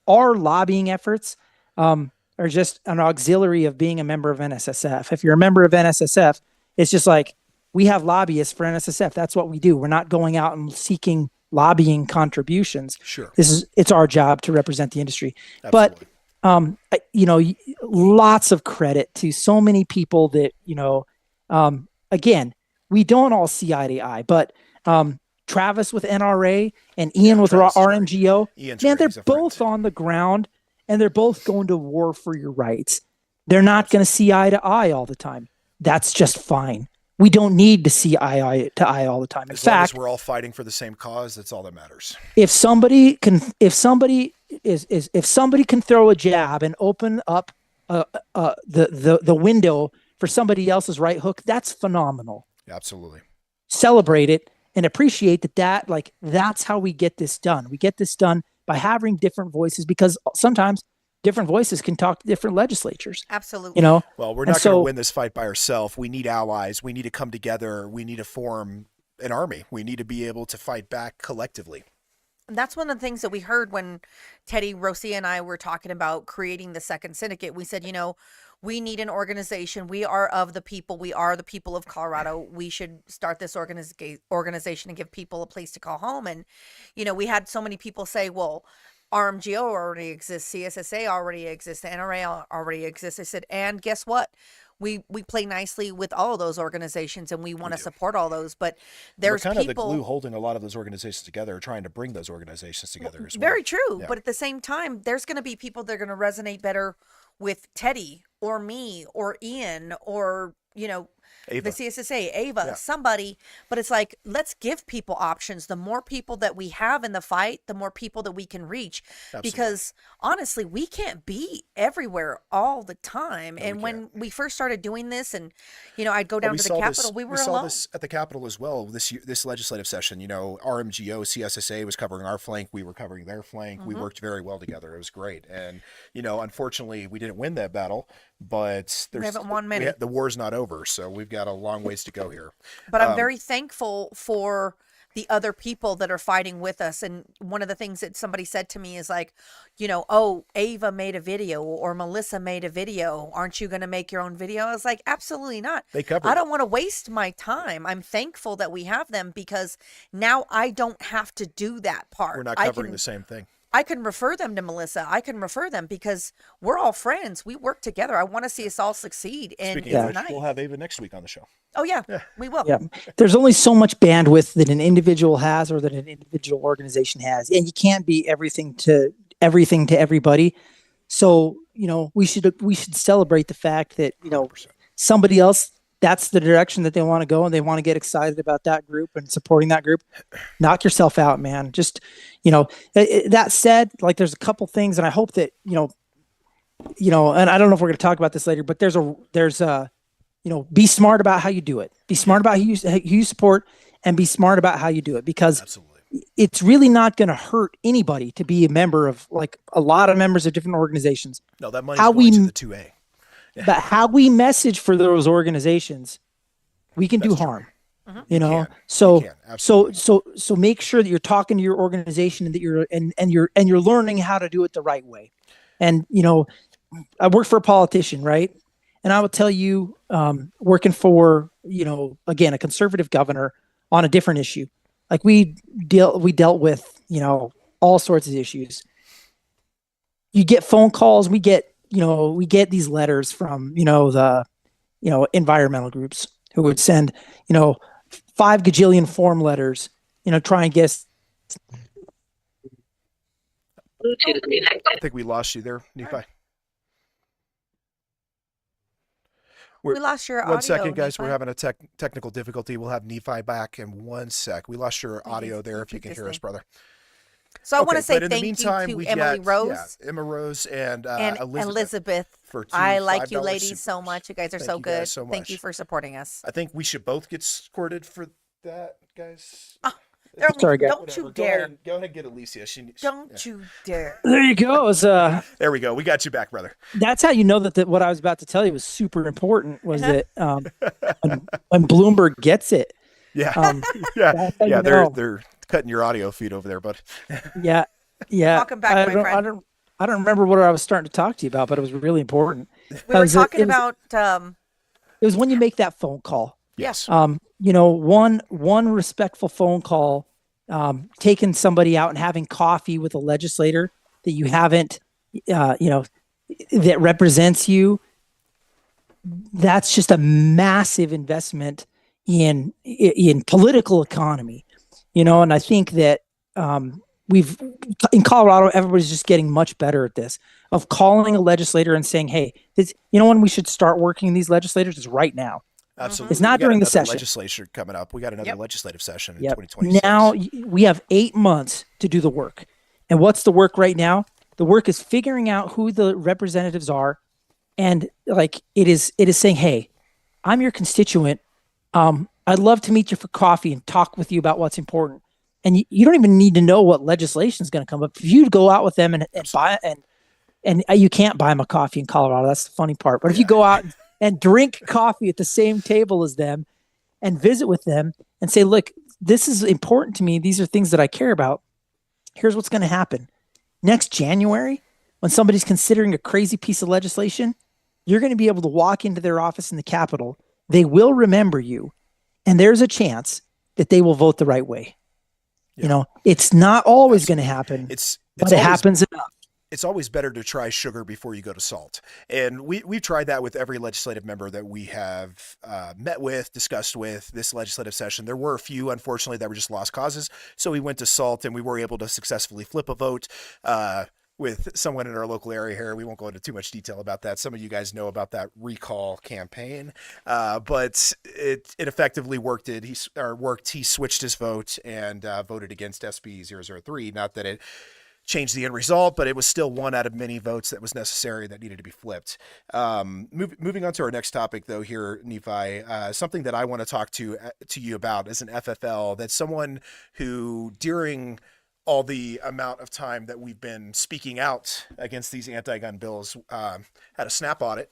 lobbying efforts are just an auxiliary of being a member of NSSF. If you're a member of NSSF, it's just like, we have lobbyists for NSSF. That's what we do. We're not going out and seeking lobbying contributions. Sure. It's our job to represent the industry. Absolutely. But lots of credit to so many people that, again, we don't all see eye to eye, but Travis with NRA and Ian with RMGO, man, they're both on the ground and they're both going to war for your rights. They're not going to see eye to eye all the time. That's just fine. We don't need to see eye to eye all the time. In As long fact, as we're all fighting for the same cause, that's all that matters. if somebody can throw a jab and open up the window for somebody else's right hook, that's phenomenal. Absolutely. Celebrate it and appreciate that. Like, that's how we get this done. We get this done by having different voices, because sometimes different voices can talk to different legislatures. Absolutely. Well, we're not going to win this fight by ourselves. We need allies. We need to come together. We need to form an army. We need to be able to fight back collectively. And that's one of the things that we heard when Teddy, Rosie, and I were talking about creating the second syndicate. We said, we need an organization. We are of the people. We are the people of Colorado. We should start this organization and give people a place to call home. And, we had so many people say, well, RMGO already exists, CSSA already exists, the NRA already exists. I said, and guess what? We play nicely with all of those organizations, and we want to support all those. But there's we're kind people, of the glue holding a lot of those organizations together, trying to bring those organizations together as well. Very true. Yeah. But at the same time, there's going to be people that are going to resonate better with Teddy or me or Ian or Ava. the CSSA, Ava, Yeah. somebody. But it's like, let's give people options. The more people that we have in the fight, the more people that we can reach. Absolutely. Because honestly, we can't be everywhere all the time. No, and we when we first started doing this, and I'd go down we to the saw Capitol, we were we saw alone. this at the Capitol as well this legislative session. RMGO, CSSA was covering our flank. We were covering their flank. We worked very well together. It was great. And, unfortunately, we didn't win that battle, but We haven't won many. the war's not over. So we've got a long ways to go here. But I'm very thankful for the other people that are fighting with us. And one of the things that somebody said to me is like, oh, Ava made a video or Melissa made a video. Aren't you going to make your own video? I was like, absolutely not. They covered I it. don't want to waste my time. I'm thankful that we have them because now I don't have to do that part. We're not covering the same thing. I can refer them to Melissa. I can refer them because we're all friends. We work together. I want to see us all succeed. And Speaking of which, tonight. we'll have Ava next week on the show. Oh yeah, we will. Yeah. There's only so much bandwidth that an individual has or that an individual organization has. And you can't be everything to everybody. So, we should celebrate the fact that, 100%. somebody else, that's the direction that they want to go and they want to get excited about that group and supporting that group. Knock yourself out, man. Just, that said, like there's a couple things and I hope that, and I don't know if we're going to talk about this later, but there's be smart about how you do it. Be smart about who you support and be smart about how you do it because Absolutely. it's really not going to hurt anybody to be a member of like a lot of members of different organizations. No, that money's going to the 2A. But how we message for those organizations, we can do harm. can. So You can, absolutely. so make sure that you're talking to your organization and that you're learning how to do it the right way. And I work for a politician, right? And I will tell you, working for again a conservative governor on a different issue, like we dealt with all sorts of issues. You get phone calls, we get these letters from the environmental groups who would send 5 gajillion form letters, try and get us. I think we lost you there, Nephi. We lost your audio. 1 second, guys. Nephi. We're having a technical difficulty. We'll have Nephi back in 1 sec. We lost your audio there. If you can hear us, brother. So I want to say but in the thank meantime, you we to Emily got, Rose Emma Rose and and Elizabeth. for 2 I like you $5 ladies so supers. much. You guys are Thank so you guys good. so Thank you much. for supporting us. I think we should both get scored for that, guys. Sorry, guys. Don't Whatever. you dare. Go ahead and get Alicia. Don't you dare. There you go. There we go. We got you back, brother. That's how you know that what I was about to tell you was super important. Was that when Bloomberg gets it? Yeah. That's how you know. They're cutting your audio feed over there, bud. Yeah. Welcome back, my friend. I don't remember what I was starting to talk to you about, but it was really important. We were talking about It was when you make that phone call. Yes. One respectful phone call, taking somebody out and having coffee with a legislator that you haven't, that represents you. That's just a massive investment in political economy, and I think that in Colorado, everybody's just getting much better at this, of calling a legislator and saying, hey, when we should start working these legislators is right now. Absolutely. It's not We got during the another session. Legislature coming up. We got another legislative session in Yep. 2026. Now we have 8 months to do the work. And what's the work right now? The work is figuring out who the representatives are. And like it is saying, hey, I'm your constituent. I'd love to meet you for coffee and talk with you about what's important. And you don't even need to know what legislation is going to come up. If you go out with them and buy and you can't buy them a coffee in Colorado, that's the funny part. But if you go out and drink coffee at the same table as them and visit with them and say, look, this is important to me. These are things that I care about. Here's what's going to happen. Next January, when somebody's considering a crazy piece of legislation, you're going to be able to walk into their office in the Capitol. They will remember you. And there's a chance that they will vote the right way. Yeah. It's not always going to happen, but it happens enough. It's always better to try sugar before you go to salt. And we've tried that with every legislative member that we have met with, discussed with this legislative session. There were a few, unfortunately, that were just lost causes. So we went to salt and we were able to successfully flip a vote. with someone in our local area here. We won't go into too much detail about that. Some of you guys know about that recall campaign, but it effectively worked. He switched his vote and voted against SB 003. Not that it changed the end result, but it was still one out of many votes that was necessary that needed to be flipped. Moving on to our next topic, though, here, Nephi, something that I want to talk to you about as an FFL. That's someone who, during all the amount of time that we've been speaking out against these anti-gun bills, had a snap on it,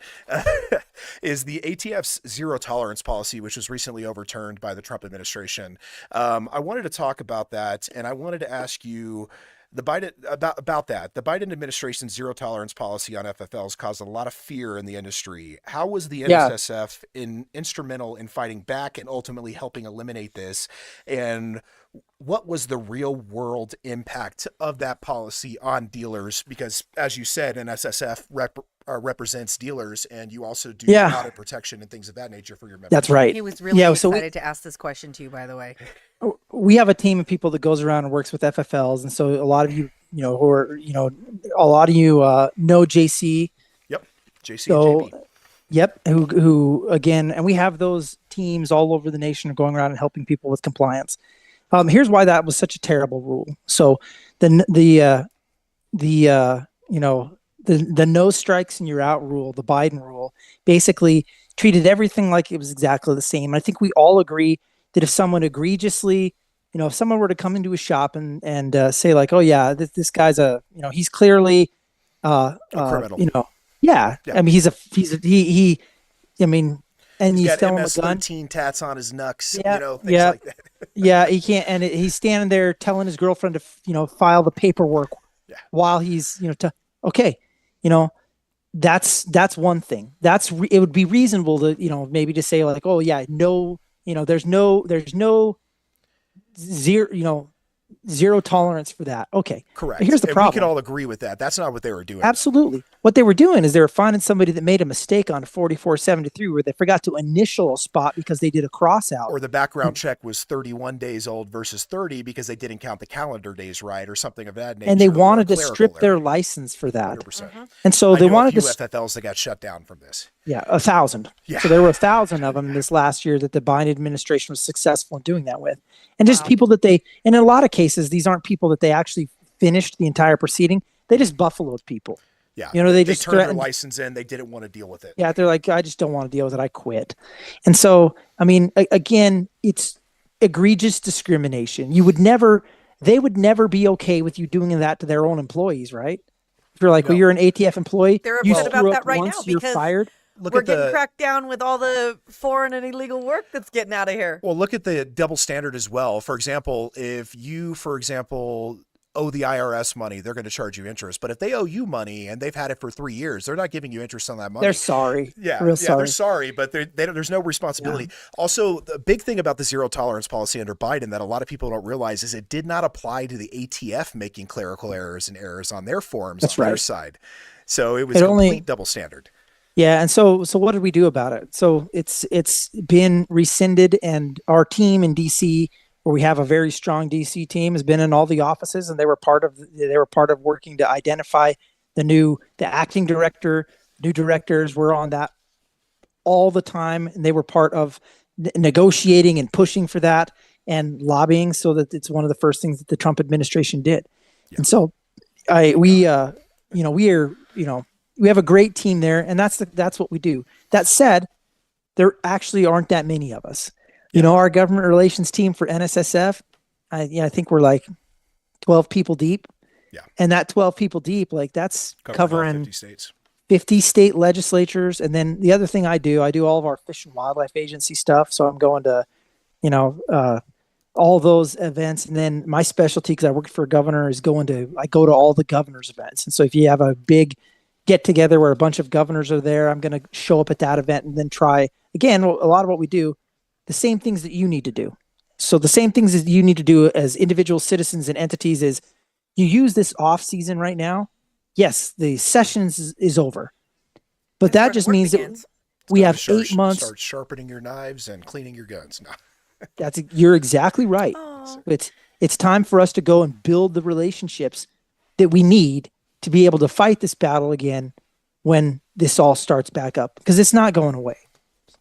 is the ATF's zero tolerance policy, which was recently overturned by the Trump administration. I wanted to talk about that, and I wanted to ask you about that. The Biden administration's zero tolerance policy on FFLs caused a lot of fear in the industry. How was the NSSF instrumental in fighting back and ultimately helping eliminate this? And what was the real world impact of that policy on dealers? Because, as you said, NSSF represents dealers, and you also do audit protection and things of that nature for your members. That's right. He was really excited to ask this question to you, by the way. We have a team of people that goes around and works with FFLs, and so a lot of you, who are, a lot of you know JC. Yep, JC so, and JB. Yep, who again, and we have those teams all over the nation going around and helping people with compliance. Here's why that was such a terrible rule. So the no strikes and you're out rule, the Biden rule, basically treated everything like it was exactly the same. I think we all agree that if someone egregiously, if someone were to come into a shop and say like, oh yeah, this guy's he's clearly a criminal. Yeah. I mean, and he's you got tell him a gun. MS-13 tats on his knucks, things like that. Yeah, he can't, and he's standing there telling his girlfriend to, file the paperwork while he's, that's one thing. It would be reasonable to, maybe to say like, oh yeah, no, there's no zero tolerance for that. Okay. Correct. But here's the problem. We can all agree with that. That's not what they were doing. Absolutely. What they were doing is they were finding somebody that made a mistake on 4473 where they forgot to initial a spot because they did a cross out. Or the background check was 31 days old versus 30 because they didn't count the calendar days right or something of that nature. And they wanted to strip their license for that. 100%. And so they wanted a few FFLs that got shut down from this. Yeah, 1,000. Yeah. So there were 1,000 of them this last year that the Biden administration was successful in doing that with. And just people that and in a lot of cases, these aren't people that they actually finished the entire proceeding. They just buffaloed people. Yeah. They just turned their license in. They didn't want to deal with it. Yeah. They're like, I just don't want to deal with it. I quit. And so, I mean, again, it's egregious discrimination. They would never be okay with you doing that to their own employees, right? If you're like, well, you're an ATF employee. They're upset about that right now you're because fired. we're getting cracked down with all the foreign and illegal work that's getting out of here. Well, look at the double standard as well. For example, if you, owe the IRS money, they're going to charge you interest. But if they owe you money and they've had it for 3 years, they're not giving you interest on that money. They're sorry. They're sorry, but there's no responsibility. Yeah. Also, the big thing about the zero tolerance policy under Biden that a lot of people don't realize is it did not apply to the ATF making clerical errors and errors on their forms their side. So it was complete double standard. Yeah, and so what did we do about it? So it's been rescinded, and our team in DC, where we have a very strong DC team, has been in all the offices, and they were part of working to identify the acting director, new directors were on that all the time, and they were part of negotiating and pushing for that and lobbying, so that it's one of the first things that the Trump administration did. Yeah. And so we have a great team there, and that's what we do. That said, there actually aren't that many of us. Our government relations team for NSSF, I think we're like 12 people deep. Yeah. And that 12 people deep, like that's covering 50 states. 50 state legislatures. And then the other thing I do all of our Fish and Wildlife Agency stuff. So I'm going to, all those events. And then my specialty, because I work for a governor, is I go to all the governor's events. And so if you have a big get together where a bunch of governors are there, I'm going to show up at that event and then try, again, a lot of what we do, the same things that you need to do. So the same things that you need to do as individual citizens and entities is you use this off season right now. Yes, the sessions is over, but that just means that we have 8 months. Start sharpening your knives and cleaning your guns. No. You're exactly right. It's time for us to go and build the relationships that we need to be able to fight this battle again when this all starts back up, because it's not going away.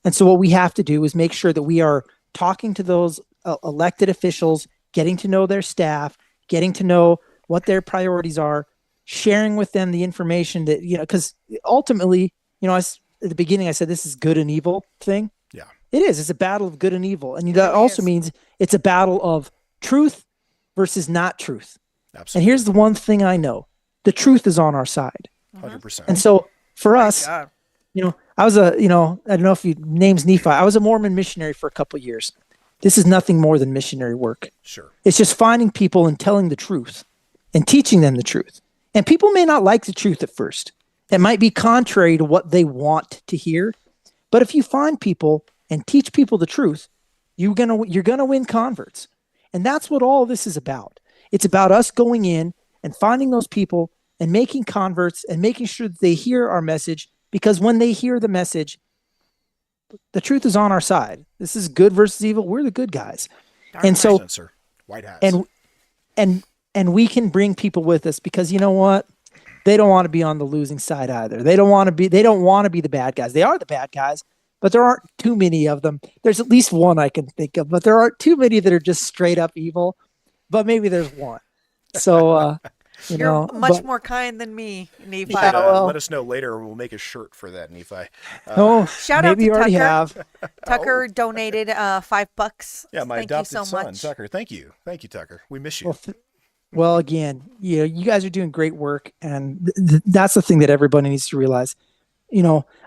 And so what we have to do is make sure that we are talking to those elected officials, getting to know their staff, getting to know what their priorities are, sharing with them the information that, because ultimately, at the beginning I said this is good and evil thing. Yeah. It is. It's a battle of good and evil. And that also means it's a battle of truth versus not truth. Absolutely. And here's the one thing I know. The truth is on our side. 100%. And so for us, I was I don't know if you name's Nephi. I was a Mormon missionary for a couple of years. This is nothing more than missionary work. Sure. It's just finding people and telling the truth and teaching them the truth. And people may not like the truth at first. It might be contrary to what they want to hear. But if you find people and teach people the truth, you're gonna win converts. And that's what all this is about. It's about us going in and finding those people and making converts and making sure that they hear our message, because when they hear the message, the truth is on our side. This is good versus evil. We're the good guys. And so, sir. White hats. and we can bring people with us, because you know what? They don't want to be on the losing side either. They don't want to be the bad guys. They are the bad guys, but there aren't too many of them. There's at least one I can think of, but there aren't too many that are just straight up evil. But maybe there's one. So, You're much more kind than me, Nephi. Let us know later. We'll make a shirt for that, Nephi. Shout out maybe to you already Tucker. have. Tucker donated $5. Yeah, my Thank you adopted so son, much. Tucker. Thank you, Tucker. We miss you. Well, again, you guys are doing great work, and that's the thing that everybody needs to realize.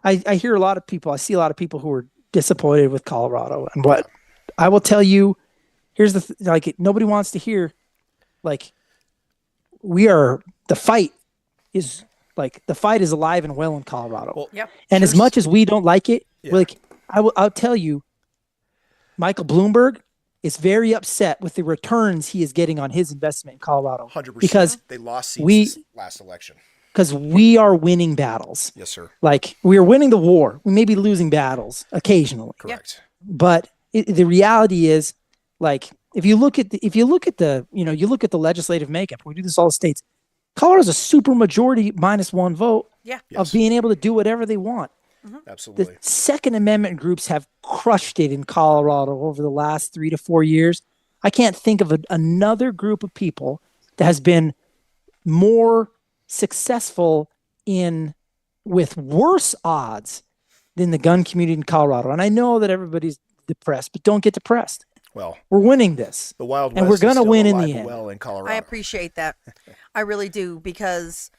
I hear a lot of people. I see a lot of people who are disappointed with Colorado, and what I will tell you. Here's nobody wants to hear, the fight is alive and well in Colorado. Well, Yep. And as much as we don't like it, I'll tell you, Michael Bloomberg is very upset with the returns he is getting on his investment in Colorado. 100%. Because they lost seats this last election. Because we are winning battles. Yes, sir. We are winning the war. We may be losing battles occasionally. Correct. But the reality is, if you look at the legislative makeup, we do this all the states. Colorado's a super majority minus one vote of being able to do whatever they want. Absolutely. The Second Amendment groups have crushed it in Colorado over the last 3 to 4 years. I can't think of another group of people that has been more successful with worse odds than the gun community in Colorado. And I know that everybody's depressed, but don't get depressed. Well, we're winning this. The Wild West and we're going to win in the end. Well in Colorado. I appreciate that. I really do, because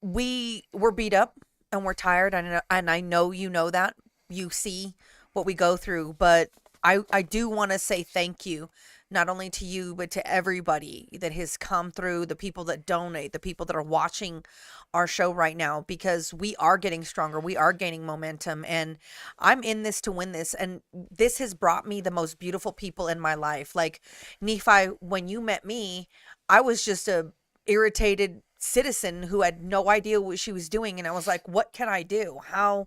we're beat up and we're tired, and I know you know that. You see what we go through, but I do want to say thank you, not only to you, but to everybody that has come through, the people that donate, the people that are watching our show right now, because we are getting stronger. We are gaining momentum, and I'm in this to win this. And this has brought me the most beautiful people in my life. Like Nephi, when you met me, I was just a irritated citizen who had no idea what she was doing. And I was like, what can I do? How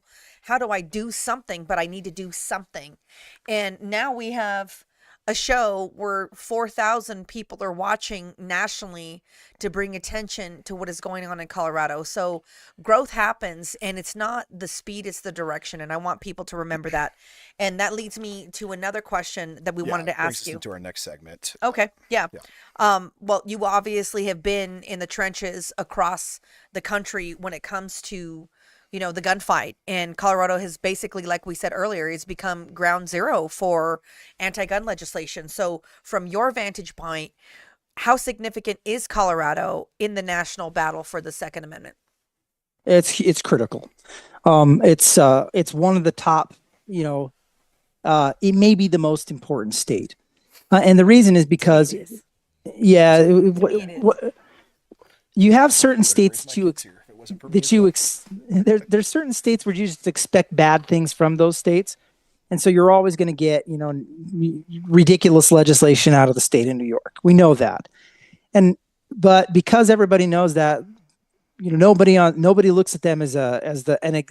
do I do something? But I need to do something. And now we have a show where 4,000 people are watching nationally to bring attention to what is going on in Colorado. So growth happens, and it's not the speed, it's the direction. And I want people to remember that. And that leads me to another question that we wanted to ask you. Into our next segment. Okay. Yeah. Well, you obviously have been in the trenches across the country when it comes to the gunfight, and Colorado has basically, like we said earlier, has become ground zero for anti-gun legislation. So from your vantage point, how significant is Colorado in the national battle for the Second Amendment? It's critical. It's one of the top, it may be the most important state. And the reason is because, you have certain states there's certain states where you just expect bad things from those states. And so you're always going to get, ridiculous legislation out of the state of New York. We know that. But because everybody knows that, nobody looks at them as an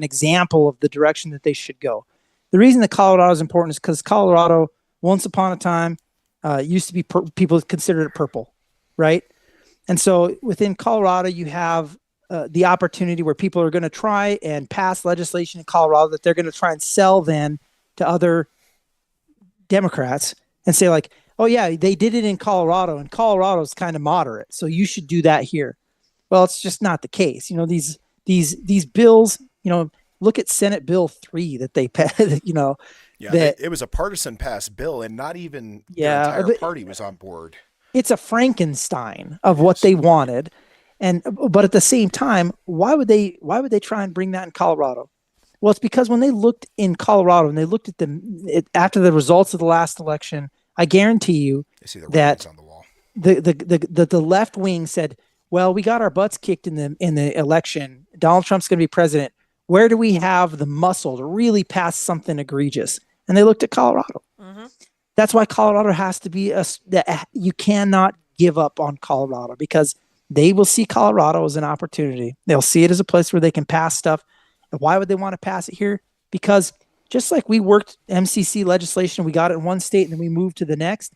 example of the direction that they should go. The reason that Colorado is important is because Colorado, once upon a time, used to be people considered it purple, right? And so within Colorado, you have the opportunity where people are going to try and pass legislation in Colorado that they're going to try and sell then to other Democrats and say like, oh yeah, they did it in Colorado and Colorado's kind of moderate, so you should do that here. Well, it's just not the case. You know, these bills, you know, look at Senate Bill 3 that they passed, you know. Yeah, that, it was a partisan passed bill, and not even yeah, the entire party was on board. It's a Frankenstein of what they wanted. But at the same time, why would they try and bring that in Colorado? Well, it's because when they looked in Colorado and they looked at after the results of the last election, I guarantee you that on the wall. The left wing said, well, we got our butts kicked in the election. Donald Trump's going to be president. Where do we have the muscle to really pass something egregious? And they looked at Colorado. Mm-hmm. That's why Colorado has to be you cannot give up on Colorado, because they will see Colorado as an opportunity. They'll see it as a place where they can pass stuff. And why would they want to pass it here? Because just like we worked MCC legislation, we got it in one state and then we moved to the next,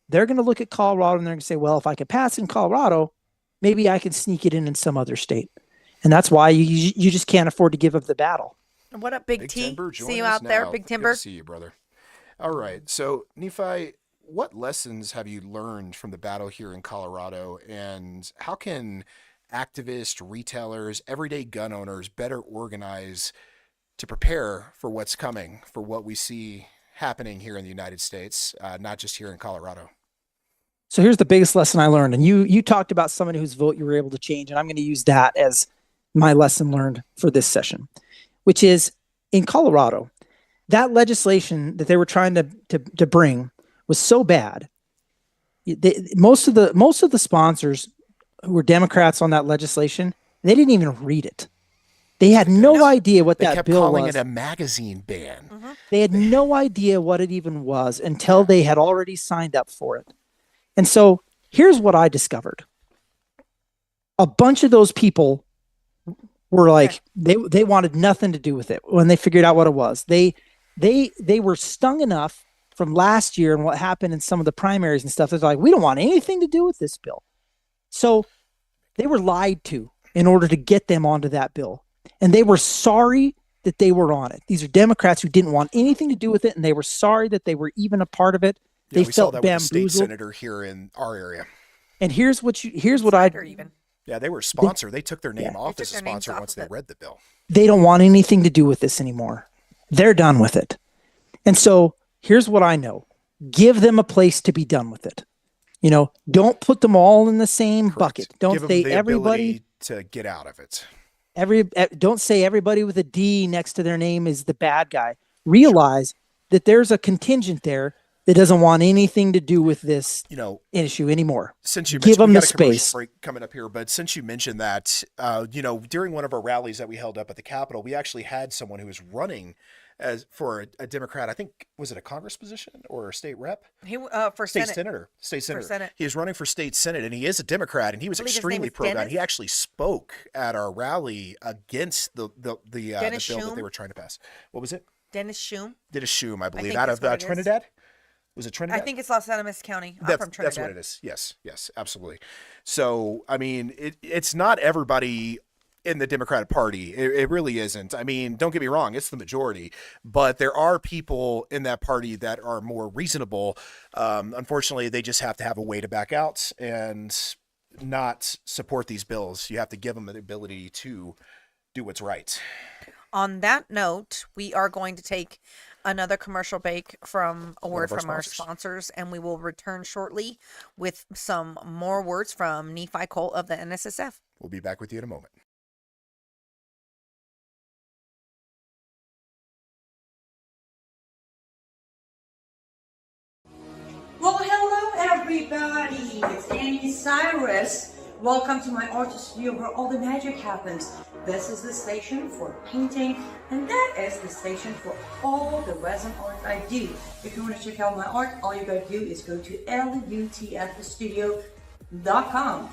they're going to look at Colorado and they're going to say, well, if I could pass in Colorado, maybe I can sneak it in some other state. And that's why you just can't afford to give up the battle. What up, Big T? Timber, See you out there, Big Timber. Good to see you, brother. All right. So, Nephi, what lessons have you learned from the battle here in Colorado, and how can activists, retailers, everyday gun owners better organize to prepare for what's coming, for what we see happening here in the United States, not just here in Colorado? So here's the biggest lesson I learned. And you talked about somebody whose vote you were able to change, and I'm going to use that as my lesson learned for this session, which is in Colorado, that legislation that they were trying to bring was so bad. Most of the sponsors who were Democrats on that legislation, they didn't even read it. They had no idea what that bill was. They kept calling it a magazine ban. Mm-hmm. They had no idea what it even was until they had already signed up for it. And so here's what I discovered. A bunch of those people were like, they wanted nothing to do with it when they figured out what it was. They were stung enough from last year and what happened in some of the primaries and stuff. They're like, we don't want anything to do with this bill. So they were lied to in order to get them onto that bill. And they were sorry that they were on it. These are Democrats who didn't want anything to do with it, and they were sorry that they were even a part of it. Yeah, they felt bamboozled. With the state senator here in our area. And here's what Yeah, they were a sponsor. They took their name off as a sponsor once they read the bill. They don't want anything to do with this anymore. They're done with it. And so here's what I know. Give them a place to be done with it. You know, don't put them all in the same bucket. Don't say everybody to get out of it. Don't say everybody with a D next to their name is the bad guy. Realize that there's a contingent there that doesn't want anything to do with this issue anymore. Since you give them the a space. Break coming up here, but since you mentioned that, during one of our rallies that we held up at the Capitol, we actually had someone who was running for a Democrat. I think, was it a Congress position or a state rep? He for state Senate. senator. State senator. For Senate. He is running for state Senate, and he is a Democrat, and he was extremely pro-gun. He actually spoke at our rally against the bill that they were trying to pass. What was it? Dennis Shum. Dennis Shum, I believe, out of Trinidad. Was it Trinidad? I think it's Los Alamos County. I'm from Trinidad. That's what it is. Yes, absolutely. So, I mean, it's not everybody in the Democratic Party. It really isn't. I mean, don't get me wrong, it's the majority, but there are people in that party that are more reasonable. Unfortunately, they just have to have a way to back out and not support these bills. You have to give them the ability to do what's right. On that note, we are going to take another commercial break from a word from our sponsors, and we will return shortly with some more words from Nephi Cole of the NSSF. We'll be back with you in a moment. Well, hello everybody, it's Annie Cyrus. Welcome to my art studio where all the magic happens. This is the station for painting, and that is the station for all the resin art I do. If you want to check out my art, all you gotta do is go to lutfstudio.com.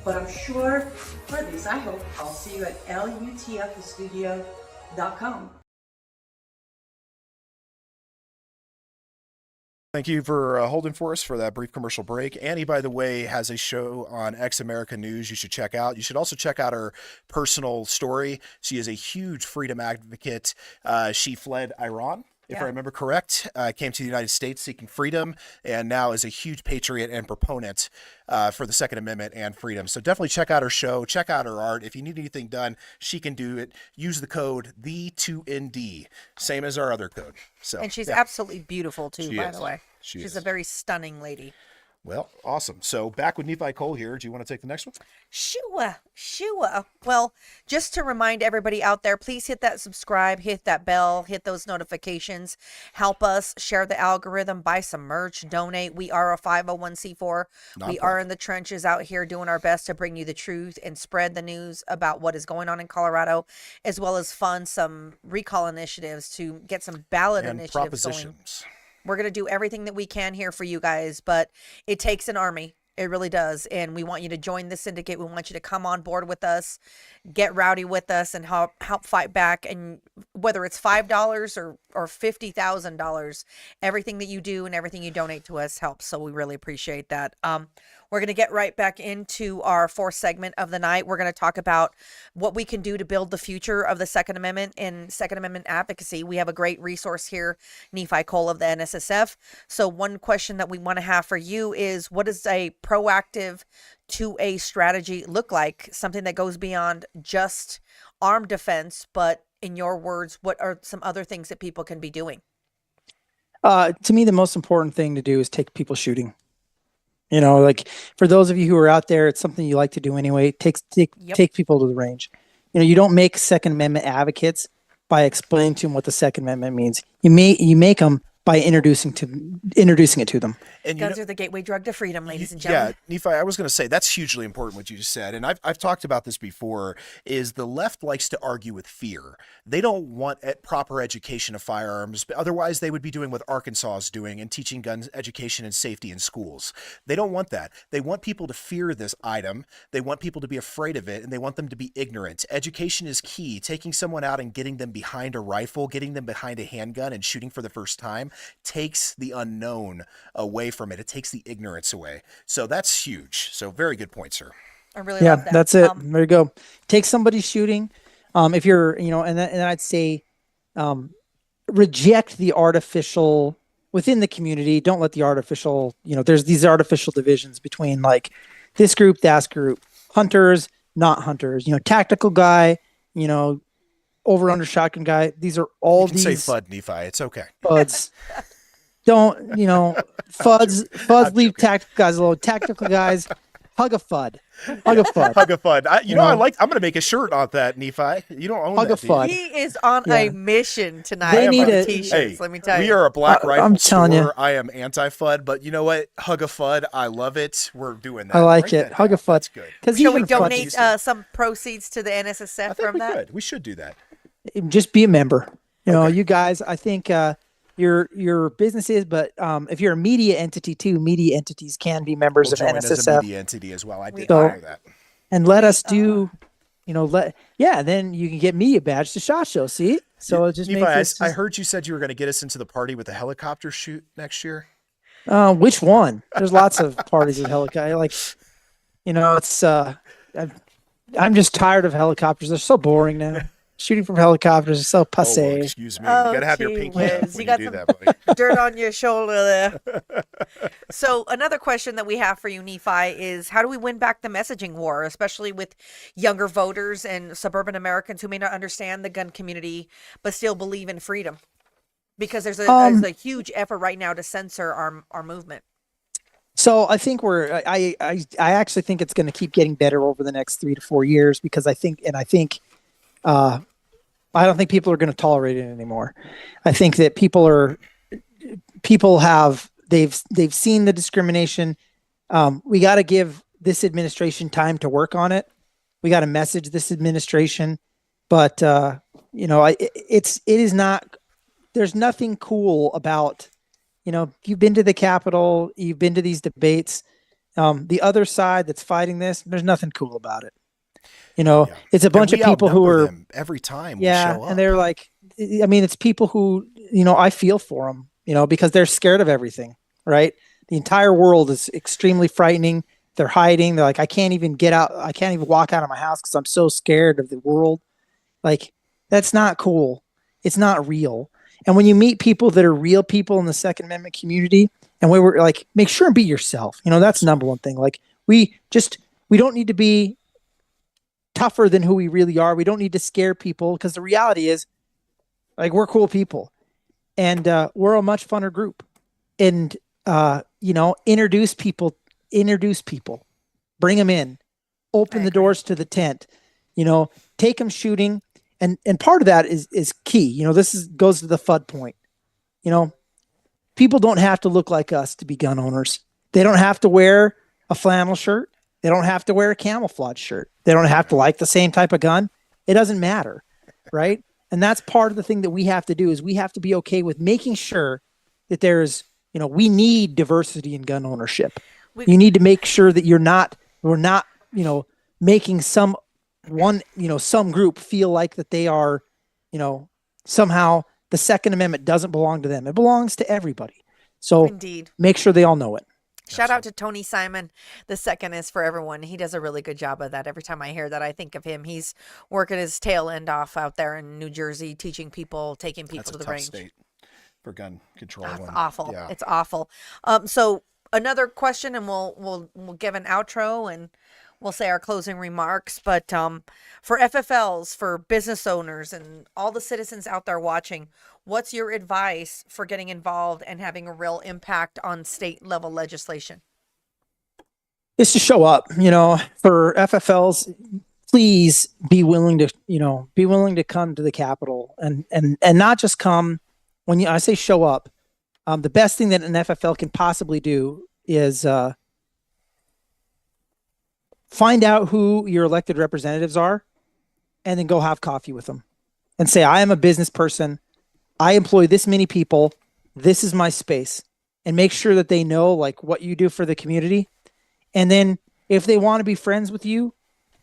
But I'm sure for this, I hope I'll see you at lutfstudio.com. Thank you for holding for us for that brief commercial break. Annie, by the way, has a show on Ex America News you should check out. You should also check out her personal story. She is a huge freedom advocate. She fled Iran, if I remember correct, came to the United States seeking freedom, and now is a huge patriot and proponent for the Second Amendment and freedom. So definitely check out her show, check out her art. If you need anything done, she can do it. Use the code THE2ND, same as our other code. So, And she's absolutely beautiful too, She by is. the way. She She's is. a very stunning lady. Well, awesome. So back with Nephi Cole here. Do you want to take the next one? Sure. Well, just to remind everybody out there, please hit that subscribe, hit that bell, hit those notifications, help us share the algorithm, buy some merch, donate. We are a 501c4. We are in the trenches out here doing our best to bring you the truth and spread the news about what is going on in Colorado, as well as fund some recall initiatives to get some ballot And initiatives going. propositions. We're going to do everything that we can here for you guys, but it takes an army. It really does. And we want you to join the syndicate. We want you to come on board with us, get rowdy with us, and help fight back. And whether it's $5 or $50,000, everything that you do and everything you donate to us helps. So we really appreciate that. We're going to get right back into our fourth segment of the night. We're going to talk about what we can do to build the future of the Second Amendment and Second Amendment advocacy. We have a great resource here, Nephi Cole of the NSSF. So one question that we want to have for you is, what does a proactive 2A strategy look like? Something that goes beyond just armed defense, but in your words, what are some other things that people can be doing? To me, the most important thing to do is take people shooting. You know, like for those of you who are out there, it's something you like to do anyway. Take people to the range. You know, you don't make Second Amendment advocates by explaining to them what the Second Amendment means. You make them by introducing it to them. And Guns are the gateway drug to freedom, ladies and gentlemen. Yeah, Nephi, I was going to say that's hugely important what you just said, and I've talked about this before. Is the left likes to argue with fear? They don't want proper education of firearms. Otherwise, they would be doing what Arkansas is doing and teaching gun education and safety in schools. They don't want that. They want people to fear this item. They want people to be afraid of it, and they want them to be ignorant. Education is key. Taking someone out and getting them behind a rifle, getting them behind a handgun, and shooting for the first time takes the unknown away from it. It takes the ignorance away. So that's huge. So very good point, sir. I really love that. That's it. There you go. Take somebody shooting. If you're, and then I'd say, reject the artificial within the community. Don't let the artificial, there's these artificial divisions between like this group, that group, hunters, not hunters, tactical guy, over under shotgun guy. These are all you can these say FUD, Nephi. It's okay. FUDs. Don't, FUDs leave tactical guys alone. Tactical guys, hug a FUD. Hug a FUD. Hug a FUD. I'm going to make a shirt on that, Nephi. You don't own hug that, a FUD. He is on a mission tonight. They need for a- t-shirts, let me tell you. We are a Black Rifle I'm telling store. you. I am anti-FUD, but you know what? Hug a FUD. I love it. We're doing that. I like Write it. that Hug a down. FUD. That's good. Because Shall we even FUD donate some proceeds to the NSSF I think from we that? could. We should do that. just be a member. You guys, I think your business is, but if you're a media entity too, media entities can be members We'll of join as a NSSF. media entity as well. I did So- know that. And let us do, then you can get media badge to SHOT Show. See? So it just Nephi, makes I heard you said you were going to get us into the party with the helicopter shoot next year. which one? There's lots of parties with helicopter. It's I'm just tired of helicopters. They're so boring now. Shooting from helicopters is so Oh, passe. excuse me. Oh, you got to have your gee pinky up whiz. when You you got do some- that, buddy. Dirt on your shoulder there. So another question that we have for you, Nephi, is how do we win back the messaging war, especially with younger voters and suburban Americans who may not understand the gun community but still believe in freedom? Because there's a huge effort right now to censor our movement. So I think I actually think it's going to keep getting better over the next 3 to 4 years because I don't think people are going to tolerate it anymore. I think that they've seen the discrimination. We got to give this administration time to work on it. We got to message this administration, but it is not. There's nothing cool about. You've been to the Capitol, you've been to these debates. The other side that's fighting this, there's nothing cool about it. Yeah. It's a bunch of we people who outnumber are, them every time we show up. and they're like, I mean, it's people who, I feel for them, because they're scared of everything, right? The entire world is extremely frightening. They're hiding. They're like, I can't even get out. I can't even walk out of my house because I'm so scared of the world. Like, that's not cool. It's not real. And when you meet people that are real people in the Second Amendment community, and we were like, make sure and be yourself. That's the number one thing. Like, we don't need to be tougher than who we really are. We don't need to scare people, because the reality is, like, we're cool people, and we're a much funner group. And introduce people, bring them in, open the doors to the tent, take them shooting. And part of that is key. Goes to the FUD point. People don't have to look like us to be gun owners. They don't have to wear a flannel shirt. They don't have to wear a camouflage shirt. They don't have to like the same type of gun. It doesn't matter, right? And that's part of the thing that we have to do, is we have to be okay with making sure that there's, we need diversity in gun ownership. You need to make sure that we're not, making some group feel like that they are, somehow the Second Amendment doesn't belong to them. It belongs to everybody. So Indeed. Make sure they all know it. Shout out to Tony Simon. The second is for everyone. He does a really good job of that. Every time I hear that, I think of him. He's working his tail end off out there in New Jersey, teaching people, taking people to the range. State for gun control. It's awful. Yeah. It's awful. So another question, and we'll give an outro and we'll say our closing remarks. But for FFLs, for business owners, and all the citizens out there watching, what's your advice for getting involved and having a real impact on state level legislation? It's to show up. For FFLs, please be willing to come to the Capitol, and not just come. When I say show up, the best thing that an FFL can possibly do is find out who your elected representatives are, and then go have coffee with them and say, I am a business person. I employ this many people. This is my space. And make sure that they know, like, what you do for the community. And then if they want to be friends with you,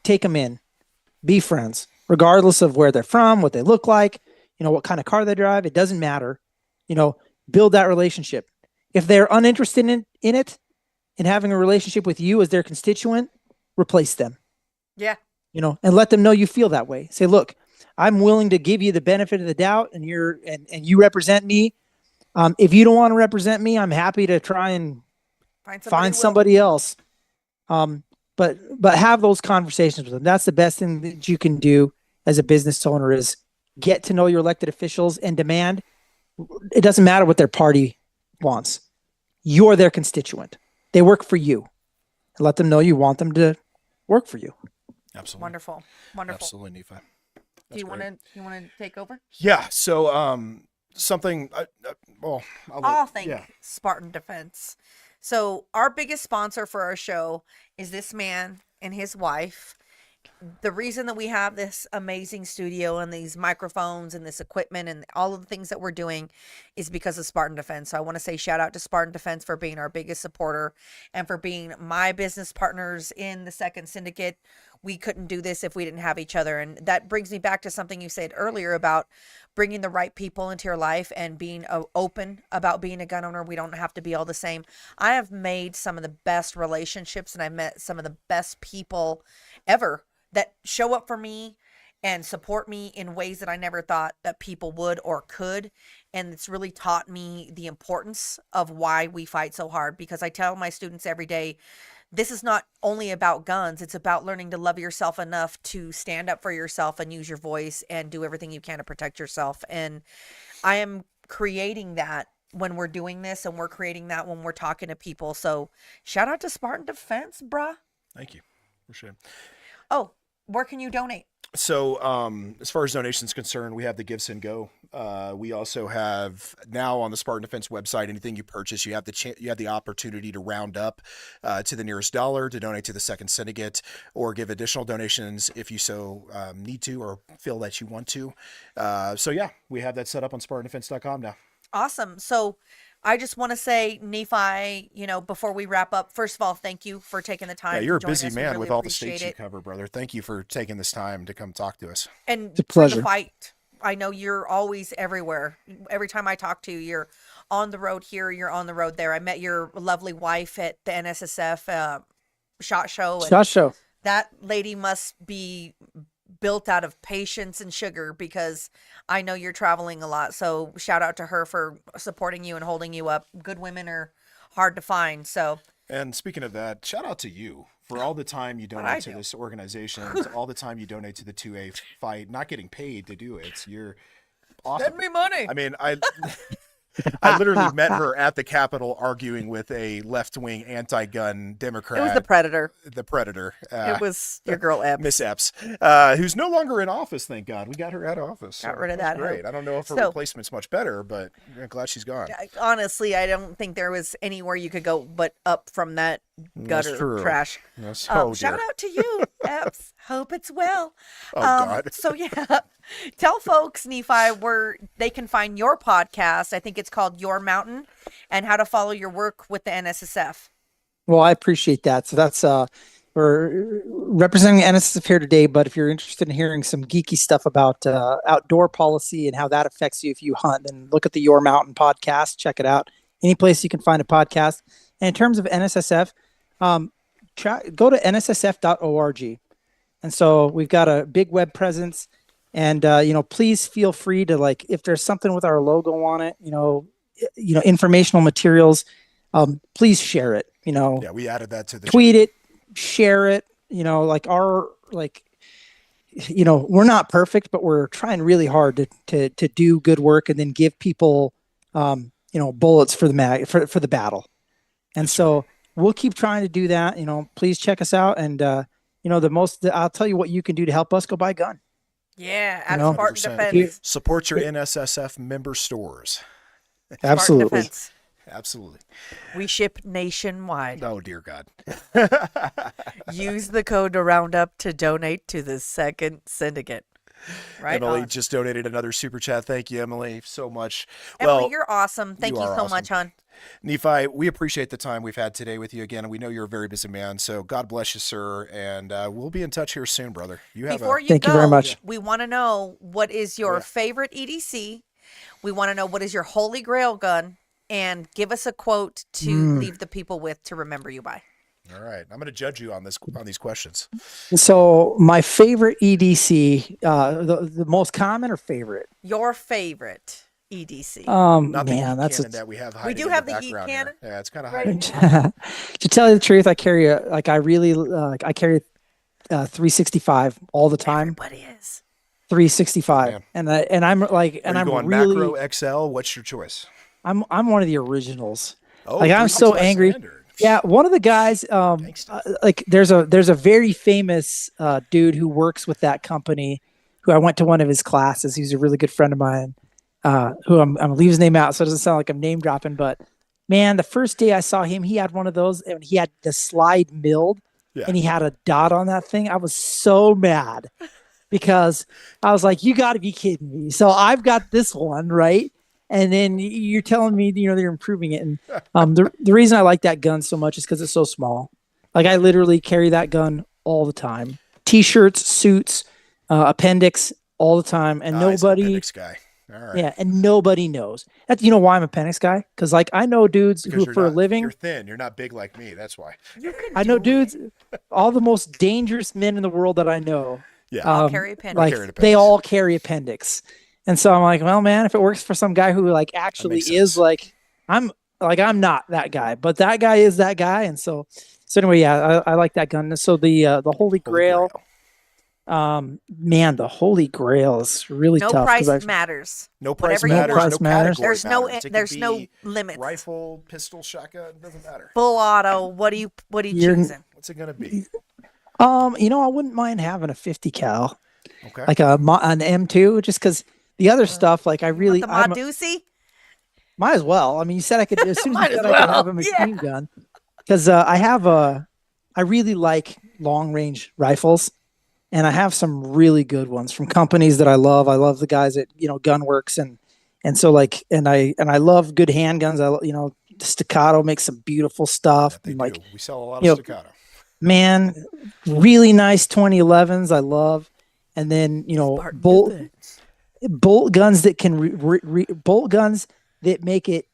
take them in. Be friends, regardless of where they're from, what they look like, what kind of car they drive. It doesn't matter. Build that relationship. If they're uninterested in it, in having a relationship with you as their constituent, replace them. Yeah. And let them know you feel that way. Say, look, I'm willing to give you the benefit of the doubt, and you represent me. If you don't want to represent me, I'm happy to try and find somebody else. But have those conversations with them. That's the best thing that you can do as a business owner, is get to know your elected officials and demand. It doesn't matter what their party wants. You're their constituent. They work for you. And let them know you want them to work for you. Absolutely. Wonderful. Absolutely, Nephi. Do you want to take over? Yeah. So something. I'll thank Spartan Defense. So our biggest sponsor for our show is this man and his wife. The reason that we have this amazing studio and these microphones and this equipment and all of the things that we're doing is because of Spartan Defense. So I want to say shout out to Spartan Defense for being our biggest supporter and for being my business partners in the Second Syndicate. We couldn't do this if we didn't have each other. And that brings me back to something you said earlier about bringing the right people into your life and being open about being a gun owner. We don't have to be all the same. I have made some of the best relationships, and I've met some of the best people ever that show up for me and support me in ways that I never thought that people would or could. And it's really taught me the importance of why we fight so hard, because I tell my students every day, this is not only about guns. It's about learning to love yourself enough to stand up for yourself and use your voice and do everything you can to protect yourself. And I am creating that when we're doing this, and we're creating that when we're talking to people. So shout out to Spartan Defense, bruh. Thank you. Appreciate it. Oh, where can you donate? So as far as donations concerned, we have the Give, Send, Go. We also have now on the Spartan Defense website, anything you purchase, you have the opportunity to round up to the nearest dollar to donate to the Second Syndicate, or give additional donations if you so need to or feel that you want to. So yeah, we have that set up on SpartanDefense.com now. Awesome. So I just want to say, Nephi, before we wrap up, first of all, thank you for taking the time. Yeah, you're a to join busy us. We man really with all the appreciate states you it. cover, brother. Thank you for taking this time to come talk to us. And It's a for the pleasure. fight, I know you're always everywhere. Every time I talk to you, you're on the road here, you're on the road there. I met your lovely wife at the NSSF SHOT Show. And SHOT Show. that lady must be built out of patience and sugar, because I know you're traveling a lot. So shout out to her for supporting you and holding you up. Good women are hard to find. So, And speaking of that, shout out to you for all the time you I donate to do? this organization, all the time you donate to the 2A fight, not getting paid to do it. You're awesome. send me money. I mean, I literally met her at the Capitol arguing with a left-wing anti-gun Democrat. It was the Predator. The Predator. It was your girl Epps. Miss Epps, who's no longer in office, thank God. We got her out of office. Got rid of That's that hoe. great. I don't know if her So- replacement's much better, but I'm glad she's gone. Honestly, I don't think there was anywhere you could go but up from that That's gutter true. trash. Yes. Oh, Shout dear. out to you, Epps. Hope it's well. Oh, God. So yeah, tell folks, Nephi, where they can find your podcast. I think it's called Your Mountain, and how to follow your work with the NSSF. Well, I appreciate that. So that's we're representing NSSF here today. But if you're interested in hearing some geeky stuff about outdoor policy and how that affects you if you hunt, then look at the Your Mountain podcast. Check it out. Any place you can find a podcast. And in terms of NSSF, go to nssf.org. And so we've got a big web presence. And please feel free to, like, if there's something with our logo on it, informational materials, please share it. Yeah, we added that to the Tweet it, share it. We're not perfect, but we're trying really hard to do good work and then give people bullets for the battle. And so we'll keep trying to do that. Please check us out. And I'll tell you what you can do to help us. Go buy a gun. Yeah, at know? Spartan 100%. Defense. Support your NSSF member stores. Spartan Absolutely. Defense. Absolutely. We ship nationwide. Oh, dear God. Use the code to round up to donate to the second syndicate. Right Emily on. just donated another super chat. Thank you, Emily, so much. Emily, Well, you're awesome. Thank you are so awesome. much, hon. Nephi, we appreciate the time we've had today with you again. We know you're a very busy man, so God bless you, sir. And we'll be in touch here soon, brother. You have Before a you Thank go, you very much. we want to know, what is your Yeah. favorite EDC? We want to know, what is your holy grail gun? And give us a quote to leave the people with to remember you by. All right. I'm going to judge you on these questions. So my favorite EDC, the most common or favorite? Your favorite EDC. Not the Man, heat that's cannon that we have hiding do in have the the heat background cannon. here. Yeah, it's kind of Right. hiding. To tell you the truth, I carry I carry 365 all the time. Everybody is. 365, Man. and I'm like, and Are you I'm going really, macro XL? What's your choice? I'm one of the originals. Oh, Like, I'm so 365 angry. standard. Yeah, one of the guys, Gangsta. like there's a very famous dude who works with that company, who I went to one of his classes. He's a really good friend of mine, who I'm gonna leave his name out, so it doesn't sound like I'm name dropping. But man, the first day I saw him, he had one of those, and he had the slide milled, Yeah. and he had a dot on that thing. I was so mad because I was like, "You got to be kidding me!" So I've got this one, right? And then you're telling me, they're improving it. And the reason I like that gun so much is because it's so small. Like, I literally carry that gun all the time. T-shirts, suits, appendix all the time. And He's an nobody, appendix guy. All right. yeah, and nobody knows. That, you know why I'm appendix guy? Because, like, I know dudes Because who, for a living, you're thin. You're not big like me. That's why. I know dudes, all the most dangerous men in the world that I know, Yeah. All carry appendix. like, Carry an they appendix. all carry appendix. And so I'm like, well, man, if it works for some guy who, like, actually makes is sense. like, I'm not that guy, but that guy is that guy. And so anyway, yeah, I like that gun. So the Holy Grail, man, the Holy Grail is really No tough. 'cause price matters. No price Whatever you matters. want. No Price matters. category There's no matters. It could there's no be limits. rifle, pistol, shotgun. It doesn't matter. Full auto. What are you You're- choosing? What's it gonna be? I wouldn't mind having a 50 cal, Okay. like an M2, just because the other stuff, like, I really, The I'm, Madusi? might as well. I mean, you said I could, as soon as Might you as said I could have a well, machine gun, because I really like long range rifles, and I have some really good ones from companies that I love. I love the guys at, Gunworks, and And so like, and I love good handguns. Staccato makes some beautiful stuff. They And do. like, We sell a lot of Staccato. man, really nice 2011s. I love. And then, bolt guns that can bolt guns that make it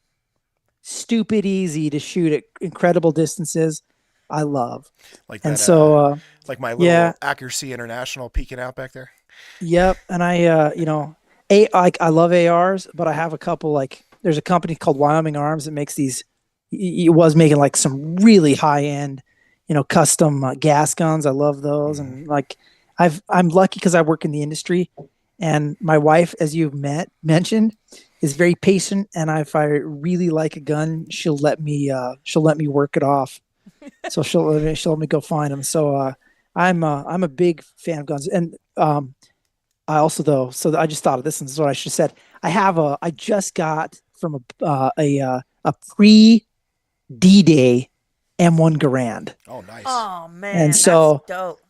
stupid easy to shoot at incredible distances. I love. Like and that, so, like my little Accuracy International peeking out back there. Yep. And I love ARs, but I have a couple, like there's a company called Wyoming Arms that makes these. It was making like some really high end, custom gas guns. I love those. And like, I'm lucky because I work in the industry, and my wife, as you've mentioned, is very patient. And if I really like a gun, she'll let me work it off. So she'll let me go find them. So I'm a big fan of guns. And I also, though, so I just thought of this, and this is what I should have said. I just got from a pre D-Day M1 Garand. Oh, nice. Oh man, And so, that's dope.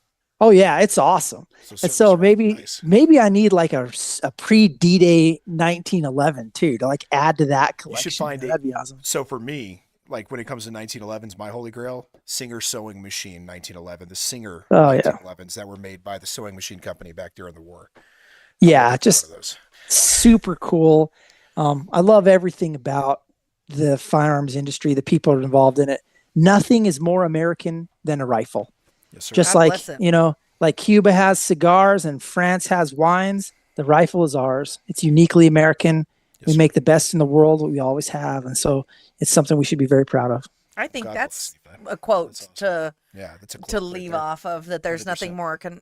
oh yeah, it's awesome. And so maybe I need like a pre D-Day 1911 too, to like add to that collection. You should find That'd be awesome. So for me, like when it comes to 1911s, my holy grail, Singer Sewing Machine 1911, the Singer 1911s that were made by the sewing machine company back during the war. Yeah, just super cool. I love everything about the firearms industry, the people that are involved in it. Nothing is more American than a rifle. Yes, sir. Just God like, like Cuba has cigars and France has wines, the rifle is ours. It's uniquely American. We make the best in the world, we always have. And so it's something we should be very proud of. I think that's a quote to leave off of, that there's 100%. nothing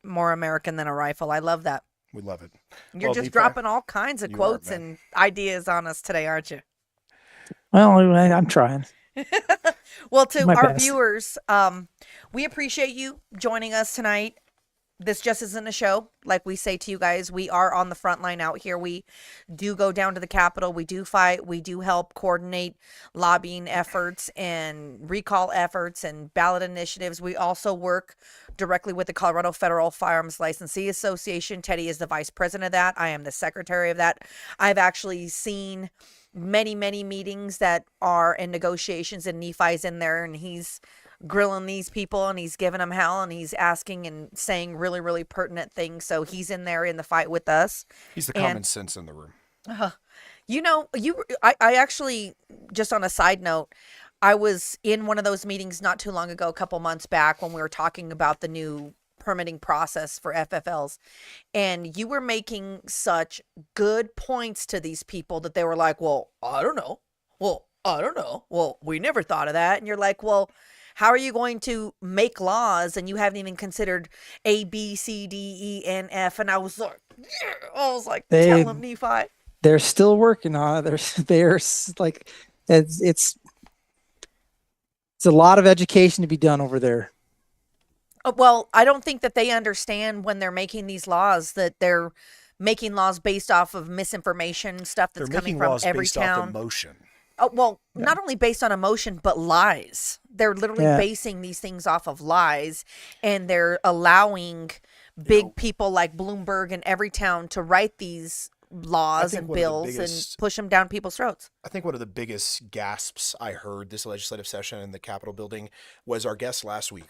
more American than a rifle. I love that. We love it. You're just dropping all kinds of quotes and ideas on us today, aren't you? Well, I'm trying. Well, to My our best. viewers, we appreciate you joining us tonight. This just isn't a show. Like we say to you guys, we are on the front line out here. We do go down to the Capitol. We do fight. We do help coordinate lobbying efforts and recall efforts and ballot initiatives. We also work directly with the Colorado Federal Firearms Licensee Association. Teddy is the vice president of that. I am the secretary of that. I've actually seen many meetings that are in negotiations, and Nephi's in there, and he's grilling these people, and he's giving them hell, and he's asking and saying really pertinent things. So he's in there in the fight with us. He's the common sense in the room. I actually, just on a side note, I was in one of those meetings not too long ago, a couple months back, when we were talking about the new permitting process for FFLs, and you were making such good points to these people that they were like, well, I don't know. Well, we never thought of that. And you're like, well, how are you going to make laws and you haven't even considered A, B, C, D, E, N, F? And I was like, tell them, Nephi. They're still working on it. They're like, it's a lot of education to be done over there. Well, I don't think that they understand when they're making these laws that they're making laws based off of misinformation, stuff that's coming from every town. Off emotion. Oh, well, not only based on emotion, but lies. They're literally basing these things off of lies, and they're allowing big people like Bloomberg and every town to write these laws and bills and push them down people's throats. I think one of the biggest gasps I heard this legislative session in the Capitol building was our guest last week,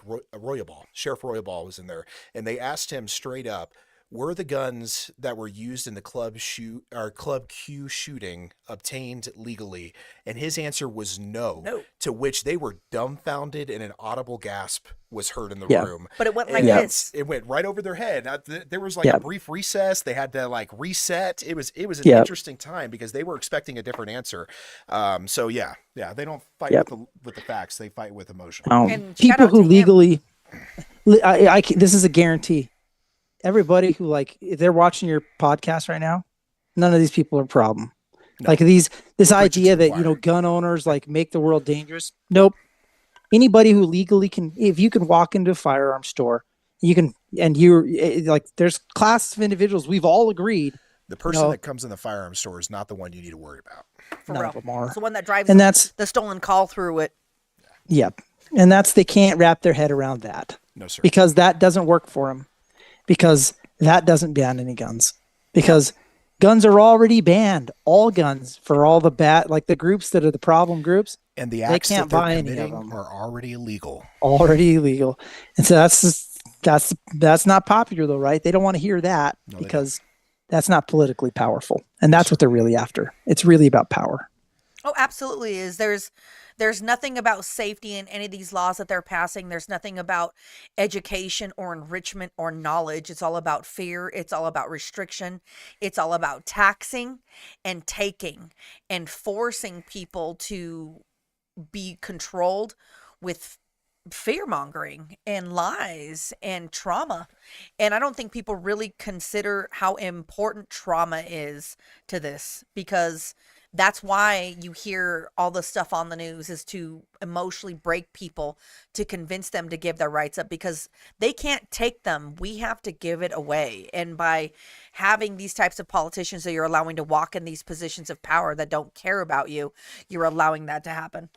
Sheriff Royaball was in there, and they asked him straight up, were the guns that were used in the Club Q shooting obtained legally? And his answer was no. To which they were dumbfounded, and an audible gasp was heard in the room. But it went like this. It went right over their head. There was like a brief recess. They had to like reset. It was an interesting time because they were expecting a different answer. So they don't fight with the facts. They fight with emotion. And people who legally, this is a guarantee. Everybody who if they're watching your podcast right now, none of these people are a problem. No. Like this idea that, gun owners make the world dangerous. Nope. Anybody who legally can, if you can walk into a firearm store, you can, and there's classes of individuals. We've all agreed. The person that comes in the firearm store is not the one you need to worry about. None of them are. It's the one that drives and that's the stolen call through it. Yep. And they can't wrap their head around that. No, sir. Because that doesn't work for them. Because that doesn't ban any guns. Because Guns are already banned. All guns for all the like the groups that are the problem groups. And the They acts can't that they're buy any of committing them. are already illegal. Already illegal. And so that's not popular though, right? They don't want to hear that No, they because that's not politically powerful. And that's what they're really after. It's really about power. Oh, absolutely is. There's nothing about safety in any of these laws that they're passing. There's nothing about education or enrichment or knowledge. It's all about fear. It's all about restriction. It's all about taxing and taking and forcing people to be controlled with fear mongering and lies and trauma. And I don't think people really consider how important trauma is to this, because that's why you hear all the stuff on the news is to emotionally break people, to convince them to give their rights up, because they can't take them. We have to give it away. And by having these types of politicians that you're allowing to walk in these positions of power that don't care about you, you're allowing that to happen.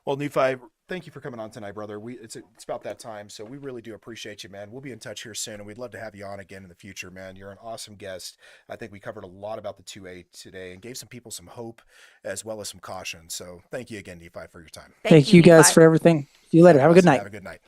Well, Nephi, thank you for coming on tonight, brother. It's about that time, so we really do appreciate you, man. We'll be in touch here soon, and we'd love to have you on again in the future, man. You're an awesome guest. I think we covered a lot about the 2A today and gave some people some hope as well as some caution. So thank you again, Nephi, for your time. Thank you guys Nephi. for everything. See you later. Have a good Awesome. night. Have a good night.